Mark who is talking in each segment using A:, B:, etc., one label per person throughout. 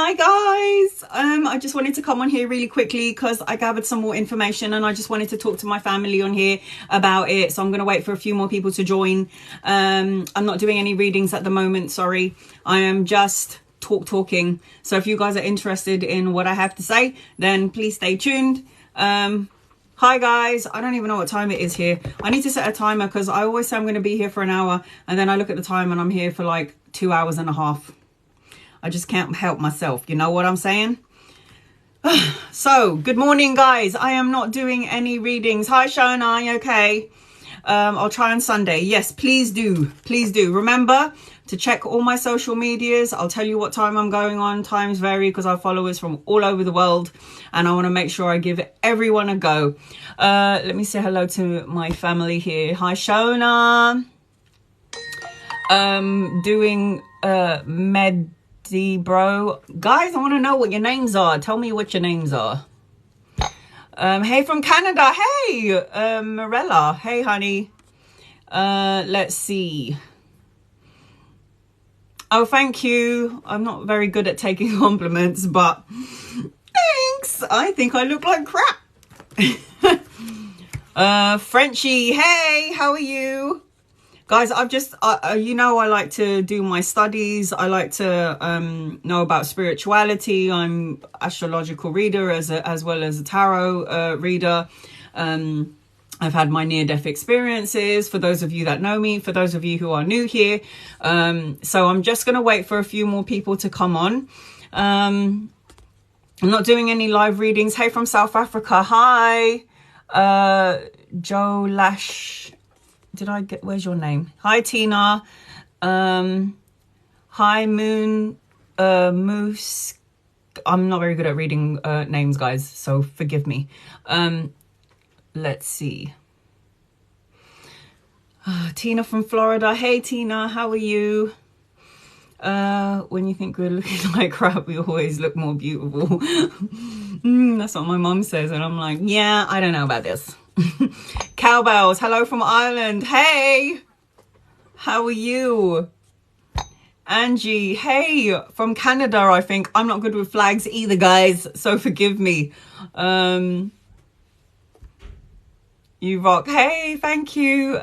A: Hi guys, I just wanted to come on here really quickly because I gathered some more information and I just wanted to talk to my family on here about it. So I'm going to wait for a few more people to join. I'm not doing any readings at the moment, sorry. I am just talking. So if you guys are interested in what I have to say, then please stay tuned. Hi guys, I don't even know what time it is here. I need to set a timer because I always say I'm going to be here for an hour and then I look at the time and I'm here for like 2 hours and a half. I just can't help myself. You know what I'm saying? So, good morning, guys. I am not doing any readings. Hi, Shona. Are you okay? I'll try on Sunday. Yes, please do. Please do. Remember to check all my social medias. I'll tell you what time I'm going on. Times vary because I have followers from all over the world. And I want to make sure I give everyone a go. Let me say hello to my family here. Hi, Shona. Doing bro. Guys, I want to know what your names are. Tell me what your names are. Hey from Canada. Hey, Morella. Hey, honey. Let's see. Oh, thank you. I'm not very good at taking compliments, but thanks. I think I look like crap. Frenchie. Hey, how are you? Guys, I've just, you know, I like to do my studies. I like to know about spirituality. I'm astrological reader as well as a tarot reader. I've had my near-death experiences, for those of you that know me, for those of you who are new here. So I'm just going to wait for a few more people to come on. I'm not doing any live readings. Hey, from South Africa. Hi, Joe Lash. Where's your name? Hi, Tina. Hi, Moon, Moose. I'm not very good at reading names, guys, so forgive me. Let's see. Tina from Florida. Hey, Tina, how are you? When you think we're looking like crap, we always look more beautiful. That's what my mom says, and I'm like, yeah, I don't know about this. Cowbells, hello from Ireland. Hey, how are you? Angie, hey, from Canada, I think. I'm not good with flags either, guys, so forgive me. You rock. Hey, thank you.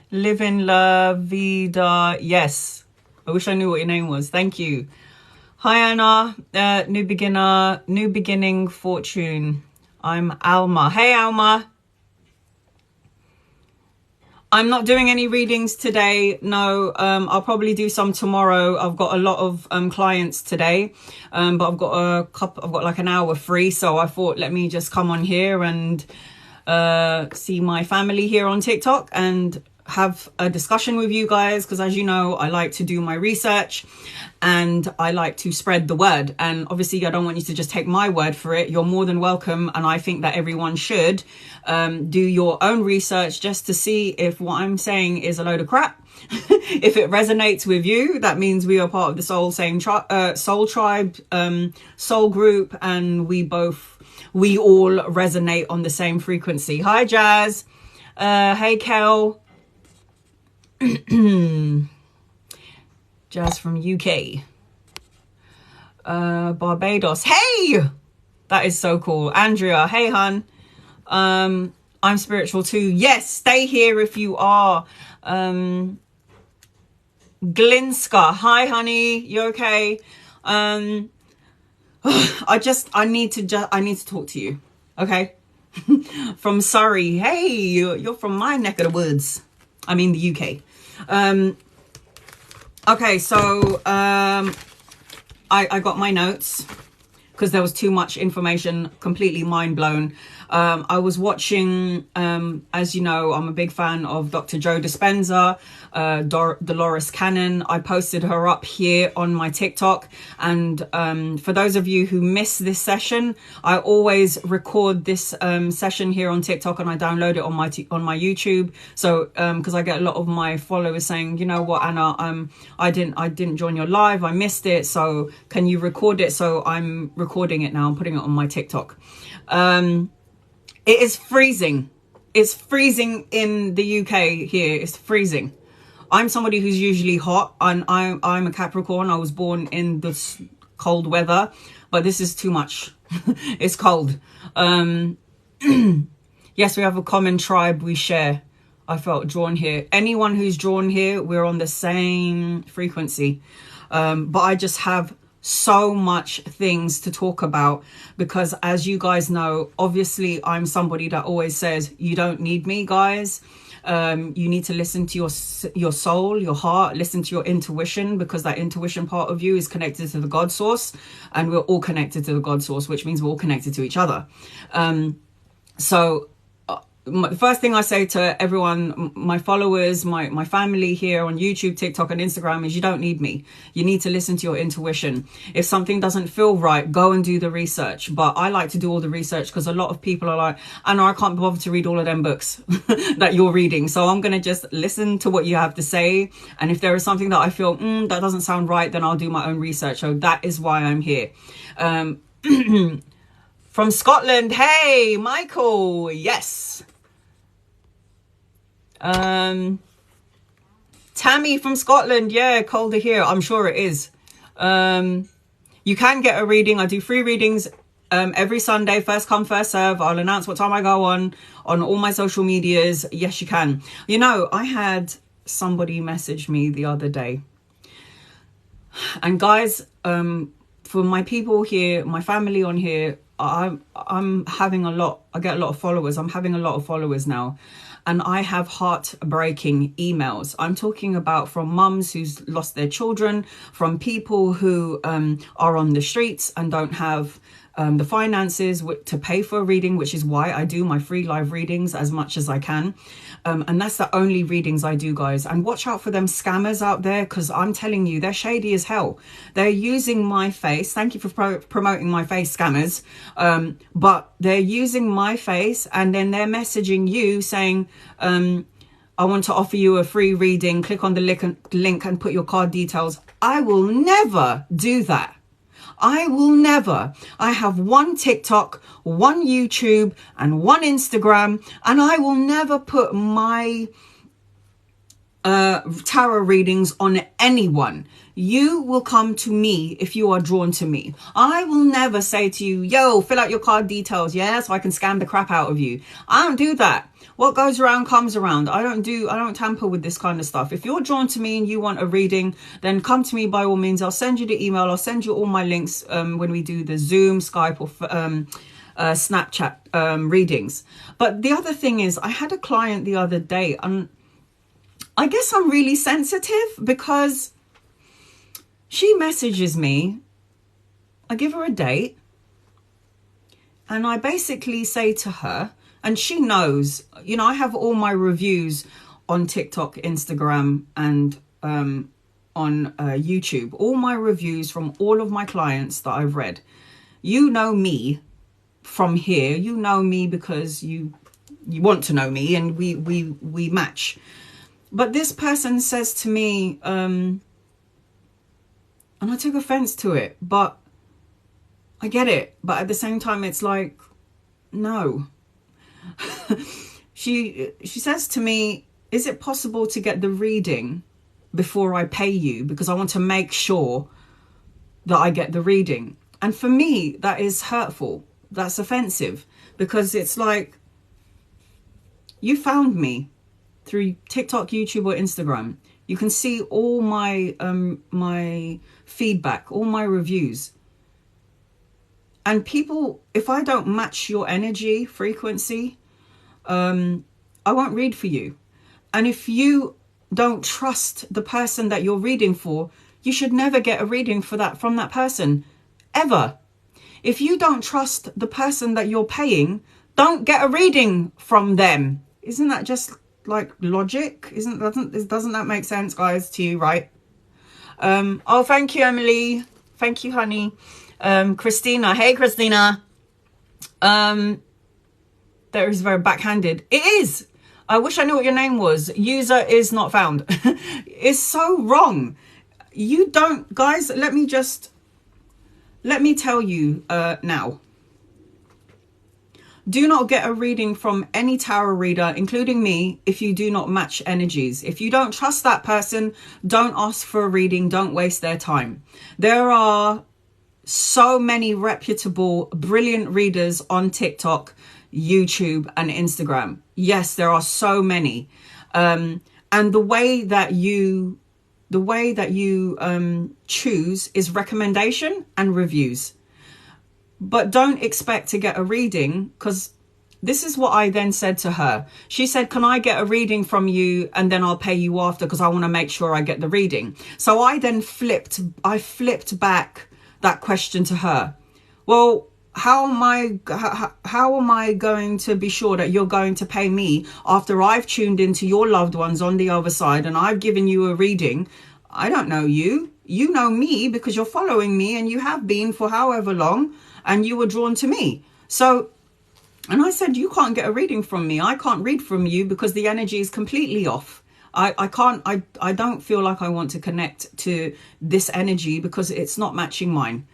A: Live in La Vida. Yes, I wish I knew what your name was. Thank you. Hi, Anna. New beginning, fortune. I'm Alma. Hey, Alma. I'm not doing any readings today. No, I'll probably do some tomorrow. I've got a lot of clients today, but I've got like an hour free. So I thought, let me just come on here and see my family here on TikTok and have a discussion with you guys, because as you know, I like to do my research and I like to spread the word. And obviously I don't want you to just take my word for it. You're more than welcome, and I think that everyone should do your own research just to see if what I'm saying is a load of crap. If it resonates with you, that means we are part of the soul tribe, soul group, and we all resonate on the same frequency. Hi, Jazz. Hey, Kel. Jazz from UK. Barbados. Hey, that is so cool. Andrea. Hey, hun. I'm spiritual too. Yes, stay here if you are. Glinska. Hi, honey. You okay? I need to talk to you. Okay. From Surrey. Hey, you're from my neck of the woods. I mean the UK. Okay, so I got my notes because there was too much information, completely mind blown. I was watching, as you know, I'm a big fan of Dr. Joe Dispenza, Dolores Cannon. I posted her up here on my TikTok. And for those of you who miss this session, I always record this session here on TikTok and I download it on my YouTube. So because I get a lot of my followers saying, you know what, Anna, I didn't join your live, I missed it, so can you record it? So I'm recording it now, I'm putting it on my TikTok. It is freezing. It's freezing in the UK here. It's freezing. I'm somebody who's usually hot, and I'm a Capricorn. I was born in the cold weather, but this is too much. It's cold. Yes, we have a common tribe we share. I felt drawn here. Anyone who's drawn here, we're on the same frequency. But I just have so much things to talk about, because as you guys know, obviously I'm somebody that always says, you don't need me, guys. You need to listen to your soul, your heart, listen to your intuition, because that intuition part of you is connected to the God source, and we're all connected to the God source, which means we're all connected to each other. So the first thing I say to everyone, my followers, my family here on YouTube, TikTok and Instagram, is you don't need me. You need to listen to your intuition. If something doesn't feel right, go and do the research. But I like to do all the research, because a lot of people are like, I know I can't bother to read all of them books that you're reading. So I'm going to just listen to what you have to say. And if there is something that I feel, that doesn't sound right, then I'll do my own research. So that is why I'm here. From Scotland. Hey, Michael. Yes. Tammy from Scotland. Yeah, colder here. I'm sure it is. You can get a reading. I do free readings every Sunday, first come, first serve. I'll announce what time I go on all my social medias. Yes, you can. You know, I had somebody message me the other day, and guys, for my people here, my family on here, I'm having a lot. I get a lot of followers. I'm having a lot of followers now. And I have heartbreaking emails. I'm talking about from mums who's lost their children, from people who are on the streets and don't have the finances to pay for a reading, which is why I do my free live readings as much as I can. And that's the only readings I do, guys. And watch out for them scammers out there, because I'm telling you, they're shady as hell. They're using my face. Thank you for promoting my face, scammers. But they're using my face, and then they're messaging you saying, I want to offer you a free reading. Click on the link and put your card details. I will never do that. I will never. I have one TikTok, one YouTube, and one Instagram, and I will never put my tarot readings on anyone. You will come to me if you are drawn to me. I will never say to you, yo, fill out your card details, yeah, so I can scam the crap out of you. I don't do that. What goes around comes around. I don't tamper with this kind of stuff. If you're drawn to me and you want a reading, then come to me by all means. I'll send you the email. I'll send you all my links when we do the Zoom, Skype, or Snapchat readings. But the other thing is, I had a client the other day, and I guess I'm really sensitive, because she messages me. I give her a date, and I basically say to her, and she knows, you know, I have all my reviews on TikTok, Instagram, and on YouTube. All my reviews from all of my clients that I've read. You know me from here. You know me because you want to know me, and we match. But this person says to me, and I took offense to it, but I get it. But at the same time, it's like, no. She says to me, is it possible to get the reading before I pay you? Because I want to make sure that I get the reading. And for me, that is hurtful. That's offensive, because it's like, you found me through TikTok, YouTube, or Instagram. You can see all my my feedback, all my reviews. And people, if I don't match your energy frequency, I won't read for you. And if you don't trust the person that you're reading for, you should never get a reading from that person, ever. If you don't trust the person that you're paying, don't get a reading from them. Isn't that just like logic? Doesn't that make sense, guys, to you, right? Oh, thank you, Emily. Thank you, honey. Christina. Hey, Christina. That is very backhanded. It is. I wish I knew what your name was. User is not found. It's so wrong. You don't, guys, let me tell you now. Do not get a reading from any tarot reader, including me, if you do not match energies. If you don't trust that person, don't ask for a reading. Don't waste their time. There are so many reputable, brilliant readers on TikTok, YouTube, and Instagram. Yes, there are so many. And the way that you choose is recommendation and reviews. But don't expect to get a reading, because this is what I then said to her. She said, can I get a reading from you and then I'll pay you after, because I want to make sure I get the reading. So I then flipped back that question to her. Well, how am I going to be sure that you're going to pay me after I've tuned into your loved ones on the other side and I've given you a reading? I don't know you. You know me because you're following me, and you have been for however long, and you were drawn to me. So, and I said, you can't get a reading from me. I can't read from you because the energy is completely off. I don't feel like I want to connect to this energy because it's not matching mine.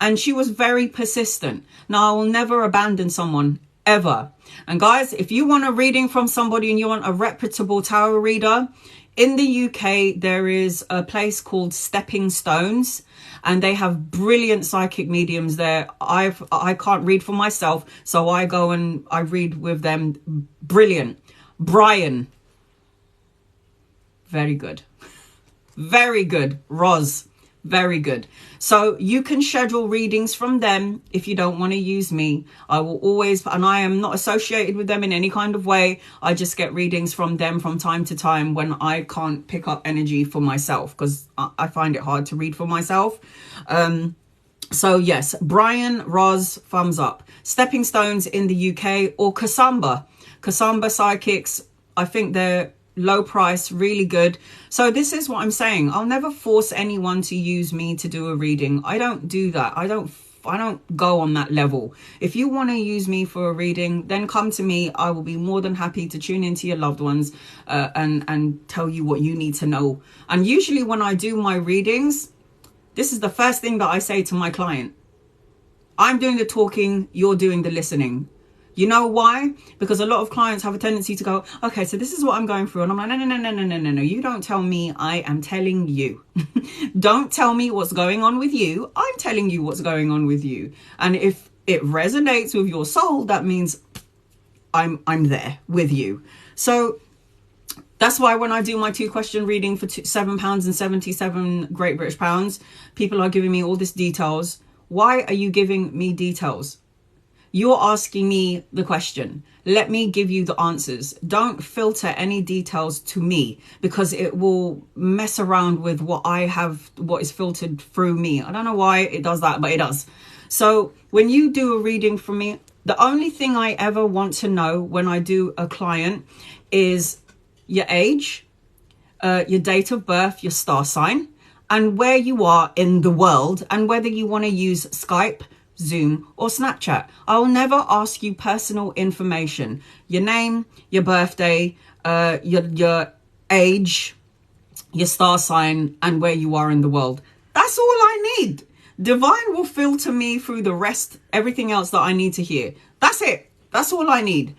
A: And she was very persistent. Now, I will never abandon someone, ever. And guys, if you want a reading from somebody and you want a reputable tarot reader, in the UK, there is a place called Stepping Stones, and they have brilliant psychic mediums there. I can't read for myself, so I go and I read with them. Brilliant. Brian. Very good. Very good. Roz. Very good. So you can schedule readings from them if you don't want to use me. I will always, and I am not associated with them in any kind of way. I just get readings from them from time to time when I can't pick up energy for myself, because I find it hard to read for myself. So yes, Brian, Roz, thumbs up. Stepping Stones in the UK, or Kasamba Psychics. I think they're low price, really good. So this is what I'm saying. I'll never force anyone to use me to do a reading. I don't do that. I don't go on that level. If you want to use me for a reading, then come to me. I will be more than happy to tune into your loved ones and tell you what you need to know. And usually when I do my readings, this is the first thing that I say to my client. I'm doing the talking, you're doing the listening. You know why? Because a lot of clients have a tendency to go, okay, so this is what I'm going through. And I'm like, no. You don't tell me, I am telling you. Don't tell me what's going on with you. I'm telling you what's going on with you. And if it resonates with your soul, that means I'm there with you. So that's why when I do my 2-question reading for £7.77 Great British pounds, people are giving me all this details. Why are you giving me details? You're asking me the question. Let me give you the answers. Don't filter any details to me, because it will mess around with what I have, what is filtered through me. I don't know why it does that, but it does. So when you do a reading from me, the only thing I ever want to know when I do a client is your age, your date of birth, your star sign, and where you are in the world, and whether you want to use Skype, Zoom, or Snapchat. I will never ask you personal information. Your name, your birthday, your age, your star sign, and where you are in the world. That's all I need. Divine will filter me through the rest, everything else that I need to hear. That's it. That's all I need.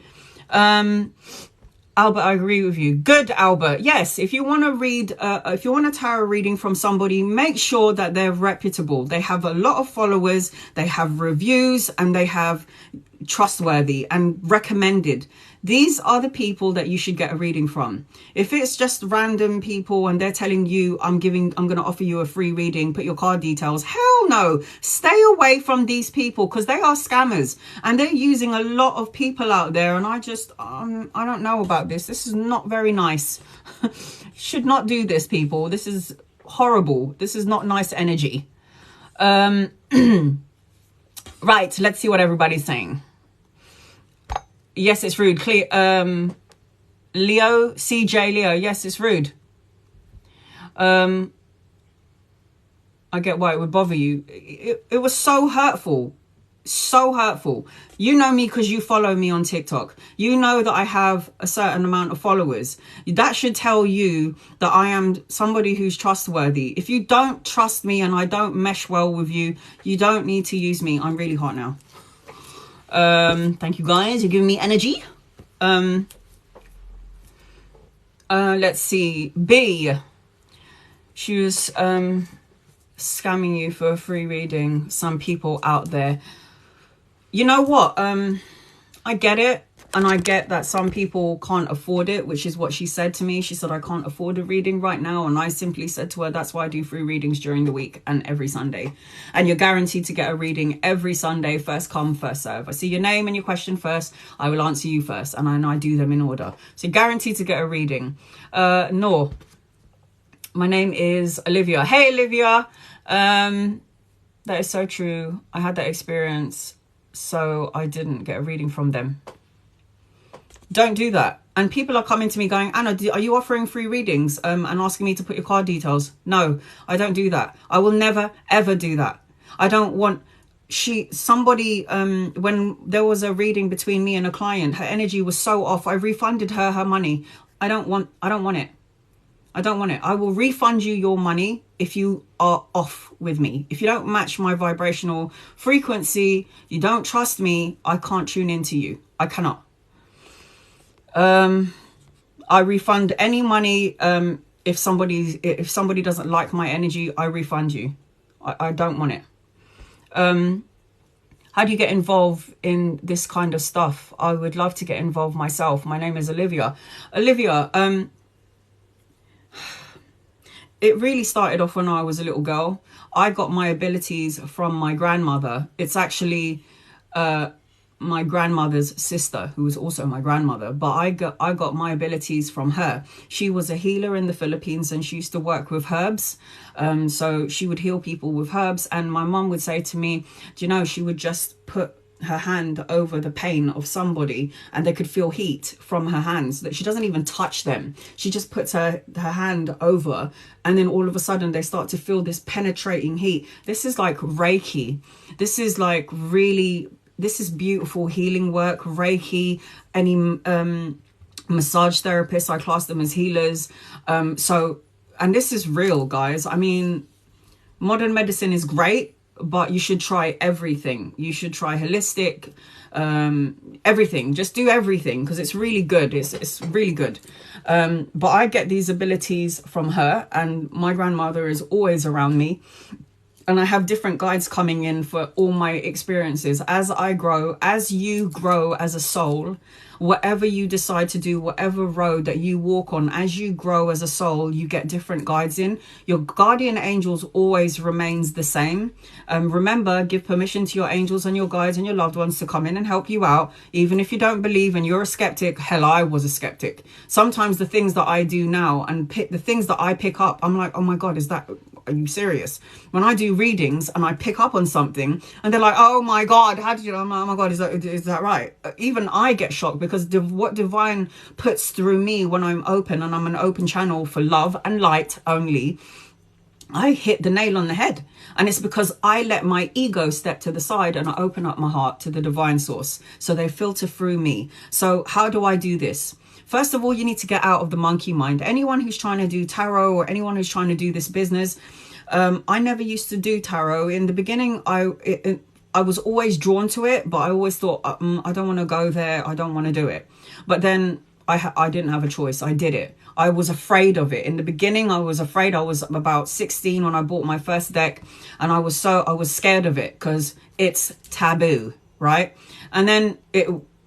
A: Albert, I agree with you. Good, Albert. Yes, if you want to read, if you want a tarot reading from somebody, make sure that they're reputable. They have a lot of followers, they have reviews, and they have trustworthy and recommended. These are the people that you should get a reading from. If it's just random people and they're telling you, I'm going to offer you a free reading, put your card details. Hell no. Stay away from these people, because they are scammers and they're using a lot of people out there. And I don't know about this. This is not very nice. Should not do this, people. This is horrible. This is not nice energy. Right. Let's see what everybody's saying. Yes, it's rude. Leo, CJ Leo. Yes, it's rude. I get why it would bother you. It was so hurtful. So hurtful. You know me because you follow me on TikTok. You know that I have a certain amount of followers. That should tell you that I am somebody who's trustworthy. If you don't trust me and I don't mesh well with you, you don't need to use me. I'm really hot now. Thank you guys, you're giving me energy. Let's see. B, she was scamming you for a free reading. Some people out there. You know what? I get it. And I get that some people can't afford it, which is what she said to me. She said, I can't afford a reading right now. And I simply said to her, that's why I do free readings during the week and every Sunday. And you're guaranteed to get a reading every Sunday, first come, first serve. I see your name and your question first. I will answer you first. And I do them in order. So guaranteed to get a reading. No. My name is Olivia. Hey, Olivia. That is so true. I had that experience, so I didn't get a reading from them. Don't do that. And people are coming to me going, Anna, are you offering free readings and asking me to put your card details? No, I don't do that. I will never, ever do that. I don't want when there was a reading between me and a client, her energy was so off. I refunded her money. I don't want it. I don't want it. I will refund you your money if you are off with me. If you don't match my vibrational frequency, you don't trust me, I can't tune into you. I cannot. I refund any money. If somebody doesn't like my energy, I refund you. I don't want it. How do you get involved in this kind of stuff? I would love to get involved myself. My name is Olivia. Olivia, it really started off when I was a little girl. I got my abilities from my grandmother. It's actually my grandmother's sister, who was also my grandmother, but I got my abilities from her. She was a healer in the Philippines, and she used to work with herbs. So she would heal people with herbs, and my mum would say to me, do you know, she would just put her hand over the pain of somebody and they could feel heat from her hands, that she doesn't even touch them. She just puts her hand over, and then all of a sudden they start to feel this penetrating heat. This is like Reiki. This is like really, this is beautiful healing work. Reiki, any massage therapists, I class them as healers. And this is real, guys. I mean, modern medicine is great, but you should try everything. You should try holistic, everything. Just do everything, because it's really good. It's really good. But I get these abilities from her, and my grandmother is always around me. And I have different guides coming in for all my experiences. As I grow, as you grow as a soul, whatever you decide to do, whatever road that you walk on, as you grow as a soul, you get different guides in. Your guardian angels always remains the same. Remember, give permission to your angels and your guides and your loved ones to come in and help you out. Even if you don't believe and you're a skeptic, hell, I was a skeptic. Sometimes the things that I do now and the things that I pick up, I'm like, oh my God, are you serious? When I do readings and I pick up on something and they're like, oh my God, how did you know? Oh my God, is that right? Even I get shocked, because what divine puts through me when I'm open, and I'm an open channel for love and light only, I hit the nail on the head. And it's because I let my ego step to the side and I open up my heart to the divine source. So they filter through me. So how do I do this? First of all, you need to get out of the monkey mind. Anyone who's trying to do tarot, or anyone who's trying to do this business, I never used to do tarot. In the beginning, I was always drawn to it, but I always thought, I don't want to go there. I don't want to do it. But then I didn't have a choice. I did it. I was afraid of it. In the beginning, I was afraid. I was about 16 when I bought my first deck, and I was scared of it because it's taboo, right? And then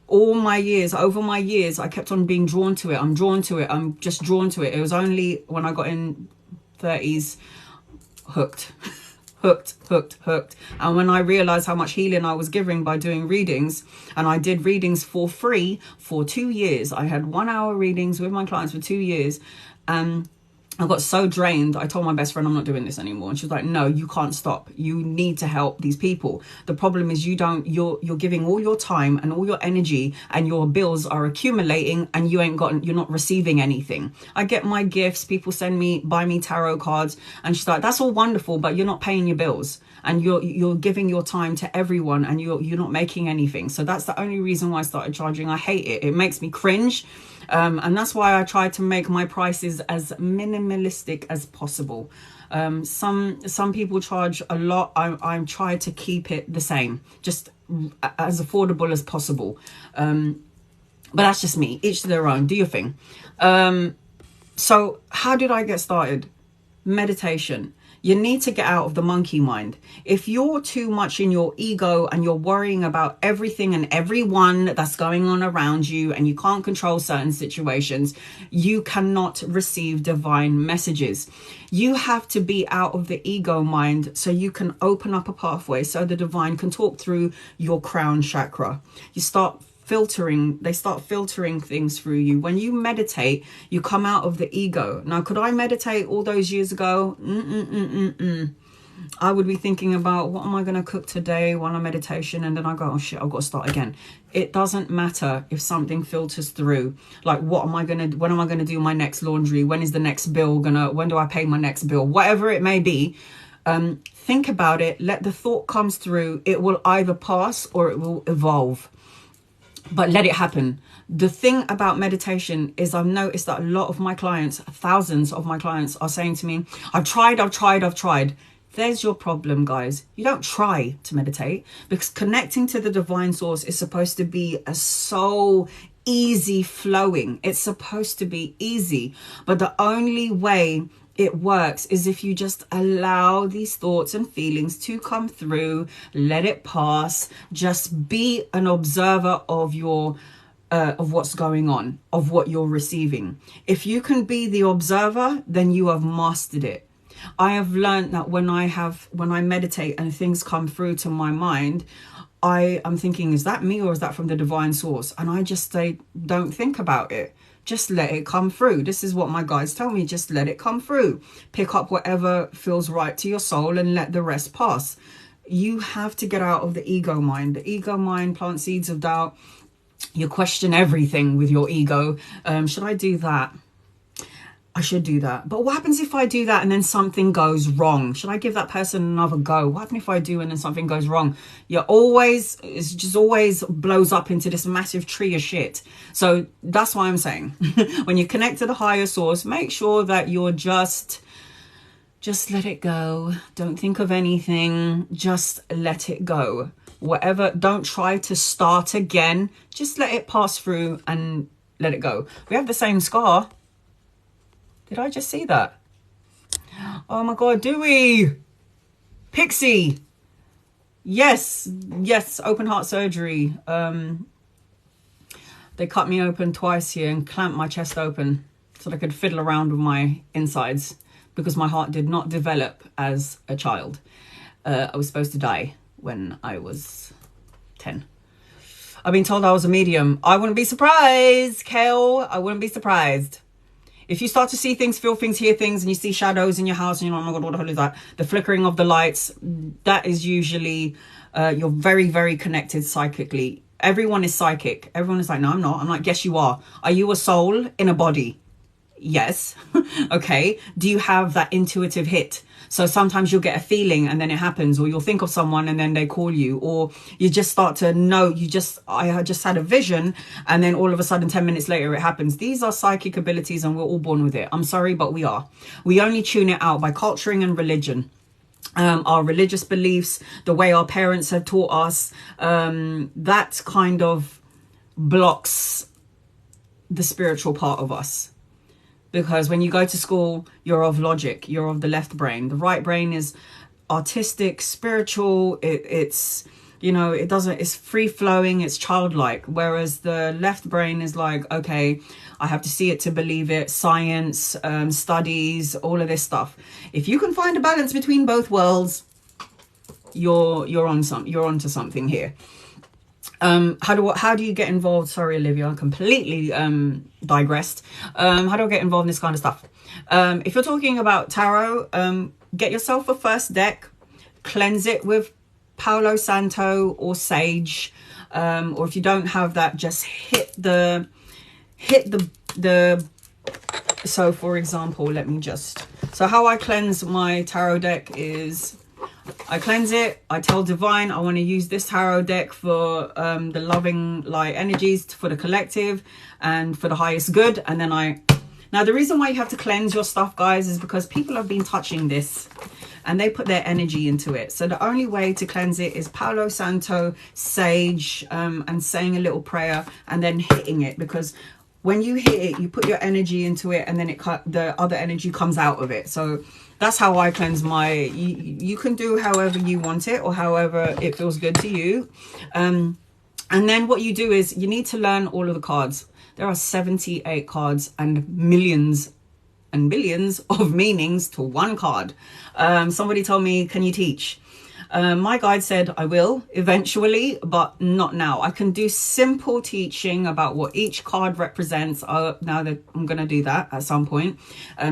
A: over my years, I kept on being drawn to it. I'm drawn to it. I'm just drawn to it. It was only when I got in 30s, hooked. And when I realized how much healing I was giving by doing readings, and I did readings for free for 2 years. I had 1 hour readings with my clients for 2 years. I got so drained, I told my best friend, I'm not doing this anymore. And she was like, no, you can't stop. You need to help these people. The problem is you're giving all your time and all your energy, and your bills are accumulating, and you're not receiving anything. I get my gifts. People buy me tarot cards, and she's like, that's all wonderful, but you're not paying your bills, and you're giving your time to everyone, and you're not making anything. So that's the only reason why I started charging. I hate it. It makes me cringe. And that's why I try to make my prices as minimalistic as possible. Some people charge a lot. I try to keep it the same, just as affordable as possible. But that's just me. Each to their own. Do your thing. So how did I get started? Meditation. You need to get out of the monkey mind. If you're too much in your ego and you're worrying about everything and everyone that's going on around you, and you can't control certain situations, you cannot receive divine messages. You have to be out of the ego mind so you can open up a pathway so the divine can talk through your crown chakra. You start filtering, they start filtering things through you. When you meditate, you come out of the ego. Now, could I meditate all those years ago? I would be thinking about, what am I going to cook today while I'm meditation? And then I go, oh shit, I've got to start again. It doesn't matter if something filters through. Like, when am I going to do my next laundry? When is the next bill when do I pay my next bill? Whatever it may be, think about it. Let the thought comes through. It will either pass or it will evolve. But let it happen. The thing about meditation is I've noticed that a lot of my clients, thousands of my clients, are saying to me, I've tried. There's your problem, guys. You don't try to meditate, because connecting to the divine source is supposed to be so easy flowing. It's supposed to be easy. But the only way it works is if you just allow these thoughts and feelings to come through, let it pass, just be an observer of your of what's going on, of what you're receiving. If you can be the observer, then you have mastered it. I have learned that when I meditate and things come through to my mind, I am thinking, is that me or is that from the divine source? And I just say, don't think about it. Just let it come through. This is what my guides tell me. Just let it come through. Pick up whatever feels right to your soul and let the rest pass. You have to get out of the ego mind. The ego mind plants seeds of doubt. You question everything with your ego. Should I do that? I should do that. But what happens if I do that and then something goes wrong? Should I give that person another go? What happens if I do and then something goes wrong? It just always blows up into this massive tree of shit. So that's why I'm saying, when you connect to the higher source, make sure that you're just let it go. Don't think of anything. Just let it go. Whatever, don't try to start again. Just let it pass through and let it go. We have the same scar. Did I just see that? Oh my God, do we? Pixie. Yes, open heart surgery. They cut me open twice here and clamped my chest open so that I could fiddle around with my insides, because my heart did not develop as a child. I was supposed to die when I was 10. I've been told I was a medium. I wouldn't be surprised, Kale. I wouldn't be surprised. If you start to see things, feel things, hear things, and you see shadows in your house, and you're like, oh my God, what the hell is that? The flickering of the lights, that is usually, you're very, very connected psychically. Everyone is psychic. Everyone is like, no, I'm not. I'm like, yes, you are. Are you a soul in a body? Yes. Okay. Do you have that intuitive hit? So sometimes you'll get a feeling and then it happens, or you'll think of someone and then they call you, or you just start to know, I just had a vision and then all of a sudden 10 minutes later it happens. These are psychic abilities and we're all born with it. I'm sorry, but we are. We only tune it out by culturing and religion. Our religious beliefs, the way our parents have taught us, that kind of blocks the spiritual part of us. Because when you go to school, you're of logic, you're of the left brain. The right brain is artistic, spiritual. It's free flowing, it's childlike. Whereas the left brain is like, okay, I have to see it to believe it. Science, studies, all of this stuff. If you can find a balance between both worlds, you're onto something here. How do you get involved? Sorry, Olivia, I completely digressed. How do I get involved in this kind of stuff? If you're talking about tarot, get yourself a first deck, cleanse it with Palo Santo or sage, or if you don't have that, just hit the so for example, so how I cleanse my tarot deck is I cleanse it. I tell divine I want to use this tarot deck for the loving light energies, for the collective and for the highest good. And then now the reason why you have to cleanse your stuff, guys, is because people have been touching this and they put their energy into it. So the only way to cleanse it is Palo Santo, sage, and saying a little prayer and then hitting it, because when you hit it, you put your energy into it, and then the other energy comes out of it. So that's how I cleanse my, you can do however you want it, or however it feels good to you. And then what you do is you need to learn all of the cards. There are 78 cards and millions and billions of meanings to one card. Somebody told me, can you teach? My guide said I will eventually, but not now. I can do simple teaching about what each card represents. Now that I'm going to do that at some point.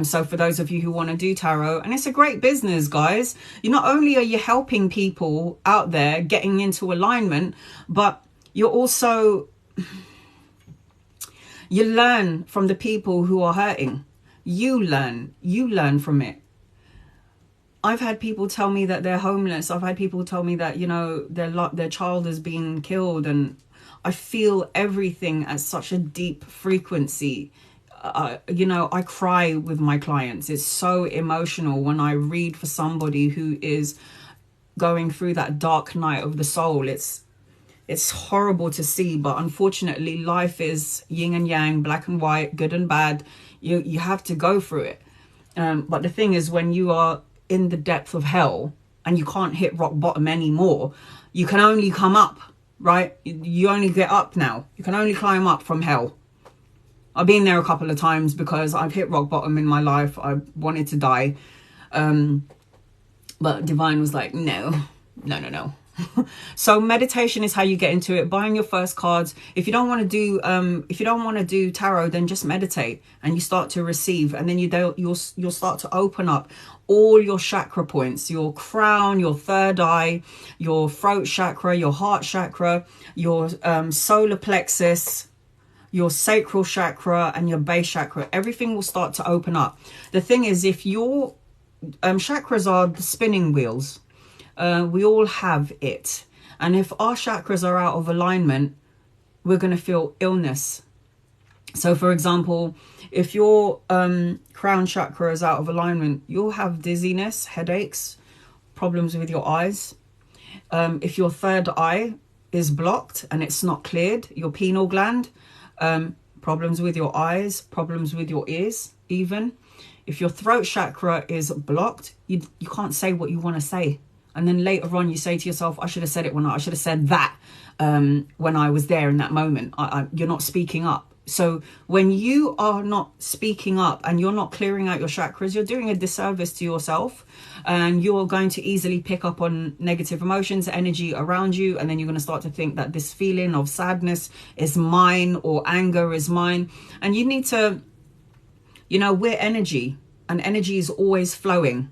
A: So for those of you who want to do tarot, and it's a great business, guys. Not only are you helping people out there getting into alignment, but you're also, you learn from the people who are hurting. You learn from it. I've had people tell me that they're homeless. I've had people tell me that, their child has been killed, and I feel everything at such a deep frequency. I cry with my clients. It's so emotional when I read for somebody who is going through that dark night of the soul. It's horrible to see, but unfortunately life is yin and yang, black and white, good and bad. You have to go through it. But the thing is, when you are in the depth of hell and you can't hit rock bottom anymore, you can only come up, right? You only get up now. You can only climb up from hell. I've been there a couple of times because I've hit rock bottom in my life. I wanted to die. But Divine was like, no. So meditation is how you get into it. Buying your first cards. If you don't want to do tarot, then just meditate and you start to receive, and then you'll start to open up all your chakra points, your crown, your third eye, your throat chakra, your heart chakra, your solar plexus, your sacral chakra, and your base chakra. Everything will start to open up. The thing is, if your chakras are the spinning wheels, we all have it, and if our chakras are out of alignment, we're going to feel illness. So for example, if your crown chakra is out of alignment, you'll have dizziness, headaches, problems with your eyes. If your third eye is blocked and it's not cleared, your pineal gland, problems with your eyes, problems with your ears even. If your throat chakra is blocked, you can't say what you want to say. And then later on you say to yourself, I should have said it I should have said that when I was there in that moment. You're not speaking up. So when you are not speaking up and you're not clearing out your chakras, you're doing a disservice to yourself, and you're going to easily pick up on negative emotions, energy around you. And then you're going to start to think that this feeling of sadness is mine, or anger is mine. And you need to, we're energy, and energy is always flowing.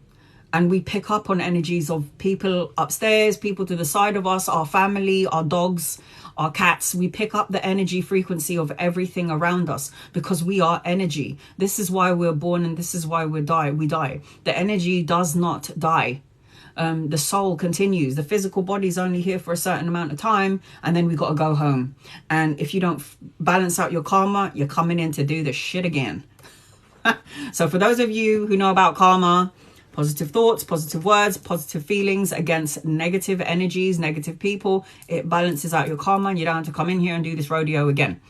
A: And we pick up on energies of people upstairs, people to the side of us, our family, our dogs, our cats. We pick up the energy frequency of everything around us because we are energy. This is why we're born, and this is why we die. The energy does not die. The soul continues. The physical body is only here for a certain amount of time, and then we got to go home. And if you don't balance out your karma, you're coming in to do this shit again. So for those of you who know about karma, positive thoughts, positive words, positive feelings against negative energies, negative people, it balances out your karma, and you don't have to come in here and do this rodeo again.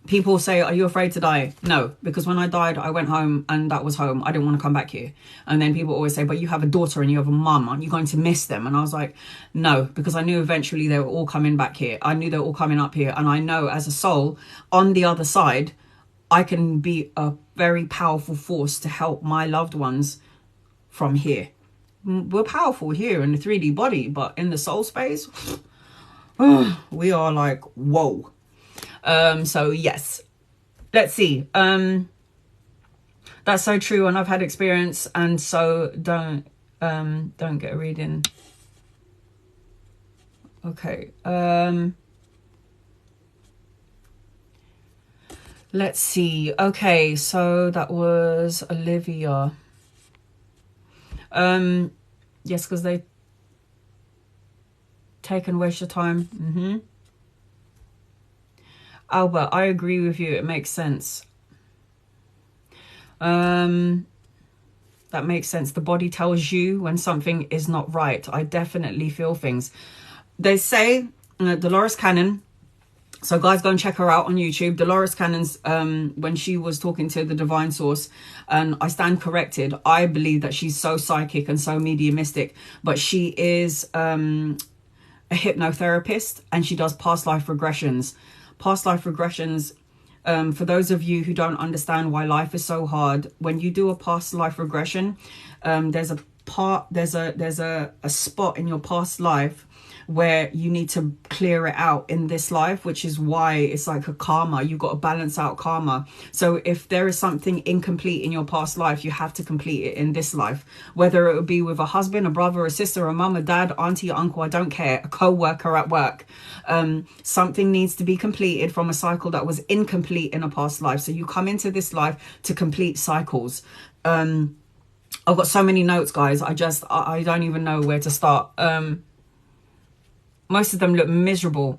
A: People say, are you afraid to die? No, because when I died, I went home, and that was home. I didn't want to come back here. And then people always say, but you have a daughter and you have a mum. Aren't you going to miss them? And I was like, no, because I knew eventually they were all coming back here. I knew they were all coming up here. And I know as a soul on the other side, I can be a very powerful force to help my loved ones from here. We're powerful here in the 3D body, but in the soul space, we are like, whoa. So yes, let's see. That's so true, and I've had experience, and so don't get a reading. Okay. Let's see. Okay, so that was Olivia. Yes, because they take and waste your time. Albert, I agree with you. It makes sense. That makes sense. The body tells you when something is not right. I definitely feel things. They say, Dolores Cannon, So guys, go and check her out on YouTube. Dolores Cannon's, when she was talking to the Divine Source, and I stand corrected, I believe that she's so psychic and so mediumistic, but she is a hypnotherapist, and she does past life regressions. Past life regressions, for those of you who don't understand why life is so hard, when you do a past life regression, there's a spot in your past life where you need to clear it out in this life, which is why it's like a karma. You've got to balance out karma. So if there is something incomplete in your past life, you have to complete it in this life, whether it would be with a husband, a brother, a sister, a mum, a dad, auntie, uncle, I don't care, a co-worker at work. Something needs to be completed from a cycle that was incomplete in a past life. So you come into this life to complete cycles. I've got so many notes, guys. I don't even know where to start. Most of them look miserable.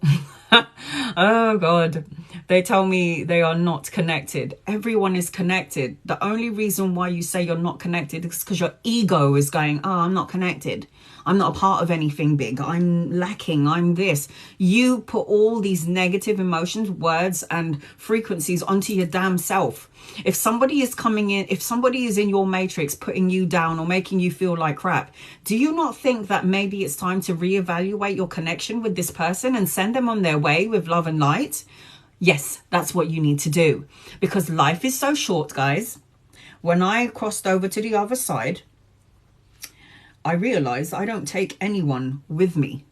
A: Oh God. They tell me they are not connected. Everyone is connected. The only reason why you say you're not connected is because your ego is going, oh, I'm not connected. I'm not a part of anything big. I'm lacking. I'm this. You put all these negative emotions, words, and frequencies onto your damn self. If somebody is coming in, if somebody is in your matrix putting you down or making you feel like crap, do you not think that maybe it's time to reevaluate your connection with this person and send them on their way with love and light? Yes, that's what you need to do, because life is so short, guys. When I crossed over to the other side, I realized I don't take anyone with me.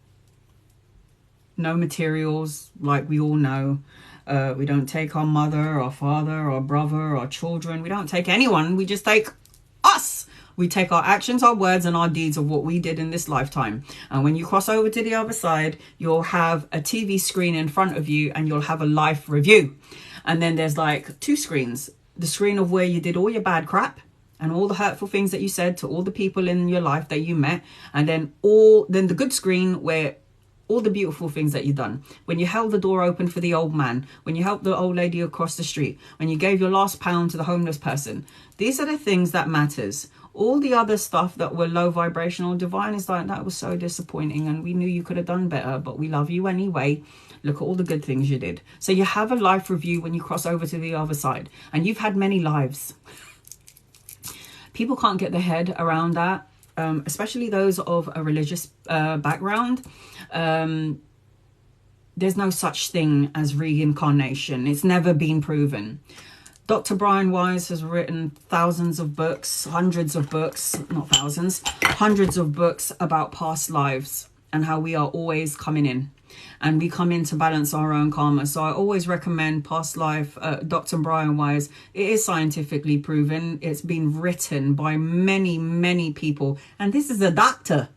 A: No materials, like we all know. We don't take our mother, our father, our brother, our children. We don't take anyone. We just take us. We take our actions, our words, and our deeds of what we did in this lifetime. And when you cross over to the other side, you'll have a TV screen in front of you and you'll have a life review. And then there's like two screens. The screen of where you did all your bad crap and all the hurtful things that you said to all the people in your life that you met. And then the good screen where all the beautiful things that you've done. When you held the door open for the old man, when you helped the old lady across the street, when you gave your last pound to the homeless person. These are the things that matters. All the other stuff that were low vibrational, divine is like, that was so disappointing and we knew you could have done better, but we love you anyway. Look at all the good things you did. So you have a life review when you cross over to the other side, and you've had many lives. People can't get their head around that, especially those of a religious background. There's no such thing as reincarnation. It's never been proven. Dr. Brian Weiss has written thousands of books, hundreds of books, not thousands, hundreds of books about past lives and how we are always coming in. And we come in to balance our own karma. So I always recommend Past Life, Dr. Brian Weiss. It is scientifically proven. It's been written by many, many people. And this is a doctor.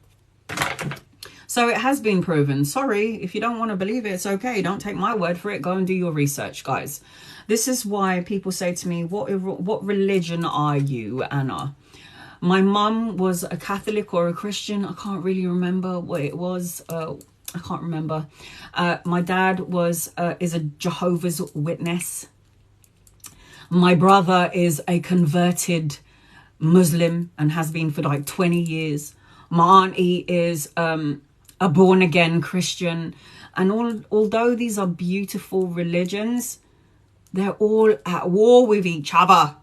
A: So it has been proven. Sorry, if you don't want to believe it, it's okay. Don't take my word for it. Go and do your research, guys. This is why people say to me, what religion are you, Anna? My mum was a Catholic or a Christian. I can't really remember what it was. I can't remember. My dad is a Jehovah's Witness. My brother is a converted Muslim and has been for like 20 years. My auntie is a born-again Christian. And although these are beautiful religions, they're all at war with each other.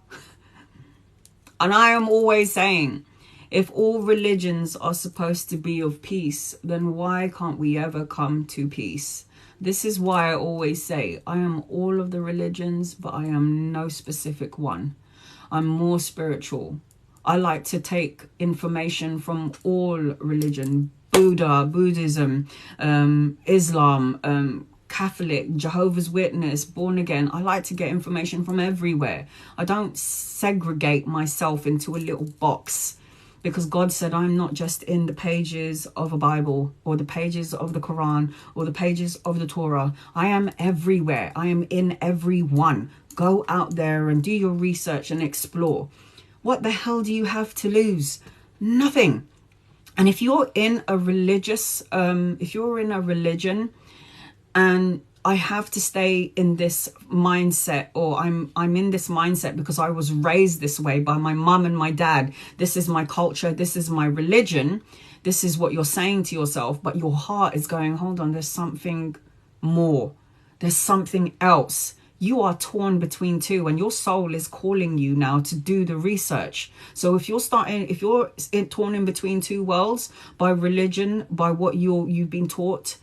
A: And I am always saying, if all religions are supposed to be of peace, then why can't we ever come to peace? This is why I always say, I am all of the religions, but I am no specific one. I'm more spiritual. I like to take information from all religion, Buddhism, Islam, Catholic, Jehovah's Witness, born again. I like to get information from everywhere. I don't segregate myself into a little box, because God said I'm not just in the pages of a Bible or the pages of the Quran or the pages of the Torah. I am everywhere. I am in every one. Go out there and do your research and explore. What the hell do you have to lose? Nothing. And if you're in a religious, if you're in a religion and I have to stay in this mindset, or I'm in this mindset because I was raised this way by my mum and my dad. This is my culture. This is my religion. This is what you're saying to yourself. But your heart is going, hold on, there's something more. There's something else. You are torn between two, and your soul is calling you now to do the research. So if you're torn in between two worlds by religion, by what you've been taught,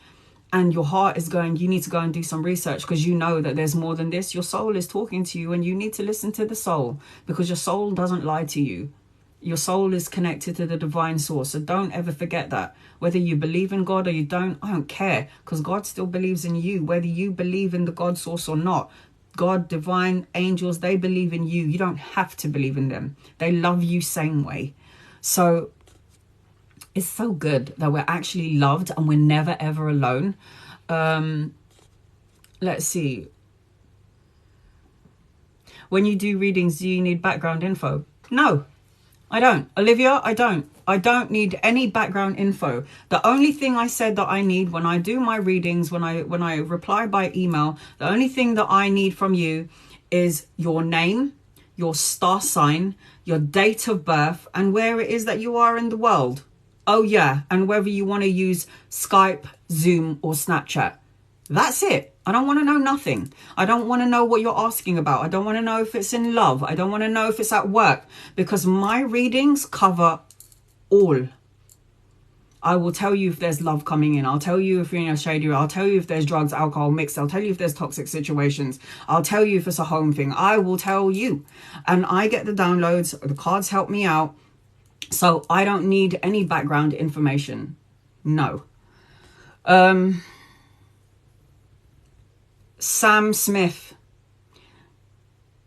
A: and your heart is going, you need to go and do some research because you know that there's more than this. Your soul is talking to you, and you need to listen to the soul, because your soul doesn't lie to you. Your soul is connected to the divine source. So don't ever forget that. Whether you believe in God or you don't, I don't care, because God still believes in you, whether you believe in the God source or not. God, divine, angels, they believe in you. You don't have to believe in them. They love you same way. So it's so good that we're actually loved and we're never, ever alone. Let's see. When you do readings, do you need background info? No, I don't. Olivia, I don't. I don't need any background info. The only thing I said that I need when I do my readings, when I reply by email, the only thing that I need from you is your name, your star sign, your date of birth, and where it is that you are in the world. Oh yeah, and whether you want to use Skype, Zoom, or Snapchat. That's it. I don't want to know nothing. I don't want to know what you're asking about. I don't want to know if it's in love. I don't want to know if it's at work, because my readings cover all. I will tell you if there's love coming in. I'll tell you if you're in a shady. I'll tell you if there's drugs, alcohol mixed. I'll tell you if there's toxic situations. I'll tell you if it's a home thing. I will tell you. And I get the downloads. The cards help me out. So I don't need any background information. No. Sam Smith,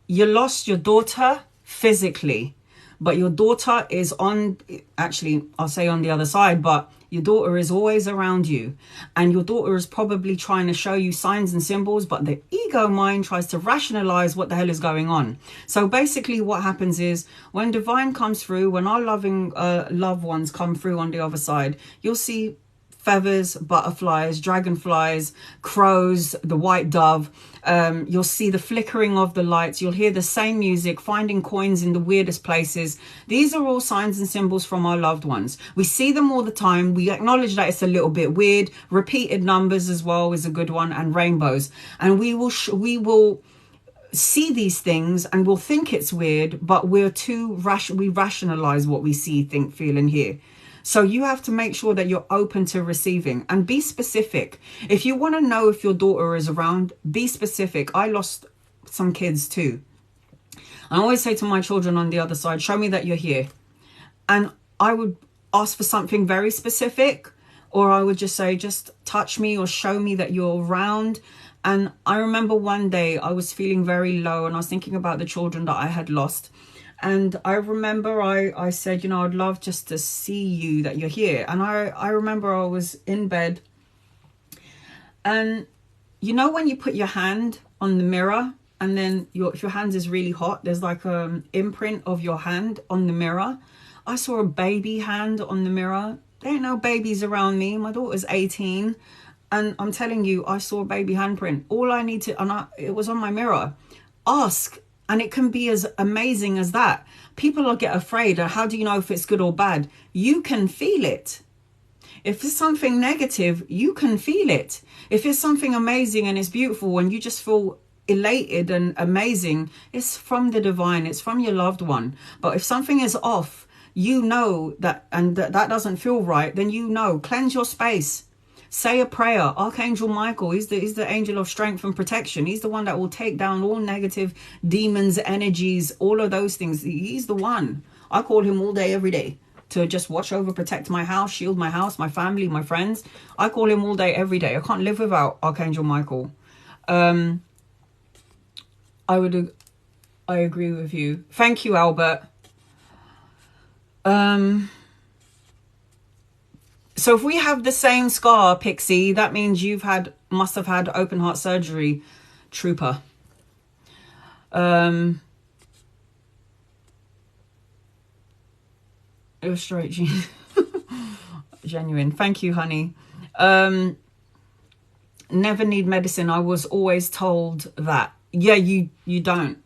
A: you lost your daughter physically, but your daughter is on, actually, I'll say on the other side, but your daughter is always around you, and your daughter is probably trying to show you signs and symbols, but the ego mind tries to rationalize what the hell is going on. So basically what happens is when divine comes through, when our loving loved ones come through on the other side, you'll see feathers, butterflies, dragonflies, crows, the white dove. You'll see the flickering of the lights. You'll hear the same music, finding coins in the weirdest places. These are all signs and symbols from our loved ones. We see them all the time. We acknowledge that it's a little bit weird. Repeated numbers as well is a good one, and rainbows. And we will see these things and we'll think it's weird, but we rationalize what we see, think, feel, and hear. So you have to make sure that you're open to receiving and be specific. If you want to know if your daughter is around, be specific. I lost some kids too. I always say to my children on the other side, show me that you're here. And I would ask for something very specific, or I would just say, just touch me or show me that you're around. And I remember one day I was feeling very low and I was thinking about the children that I had lost. And I remember I said, you know, I'd love just to see you, that you're here. And I remember I was in bed. And you know when you put your hand on the mirror and then if your hand is really hot, there's like an imprint of your hand on the mirror. I saw a baby hand on the mirror. There ain't no babies around me. My daughter's 18. And I'm telling you, I saw a baby handprint. All I need to, it was on my mirror. Ask. And it can be as amazing as that. People will get afraid. How do you know if it's good or bad? You can feel it. If it's something negative, you can feel it. If it's something amazing and it's beautiful and you just feel elated and amazing, it's from the divine. It's from your loved one. But if something is off, you know that, and that doesn't feel right, then you know. Cleanse your space. Say a prayer. Archangel Michael, he's the angel of strength and protection. He's the one that will take down all negative demons, energies, all of those things. He's the one. I call him all day, every day, to just watch over, protect my house, shield my house, my family, my friends. I call him all day, every day. I can't live without Archangel Michael. I agree with you. Thank you, Albert. So if we have the same scar, Pixie, that means you must have had open heart surgery, trooper. Illustrate genuine. Thank you, honey. Never need medicine. I was always told that. Yeah, you don't.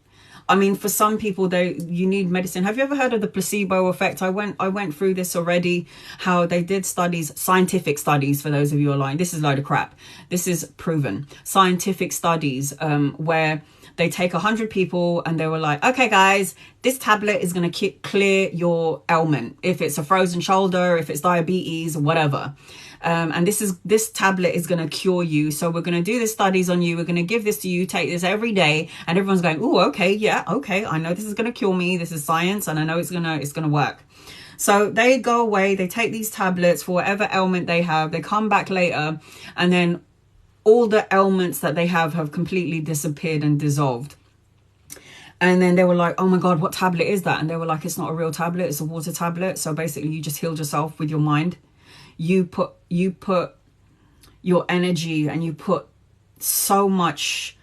A: I mean, for some people, you need medicine. Have you ever heard of the placebo effect? I went through this already, how they did studies, scientific studies, for those of you who are lying. This is a load of crap. This is proven. Scientific studies where they take 100 people and they were like, okay, guys, this tablet is going to clear your ailment. If it's a frozen shoulder, if it's diabetes, whatever. And this tablet is going to cure you. So we're going to do the studies on you. We're going to give this to you. Take this every day. And everyone's going, oh, okay, yeah, okay. I know this is going to cure me. This is science. And I know it's going to work. So they go away. They take these tablets for whatever ailment they have. They come back later. And then all the ailments that they have completely disappeared and dissolved. And then they were like, oh my God, what tablet is that? And they were like, it's not a real tablet. It's a water tablet. So basically you just healed yourself with your mind. You put your energy and you put so much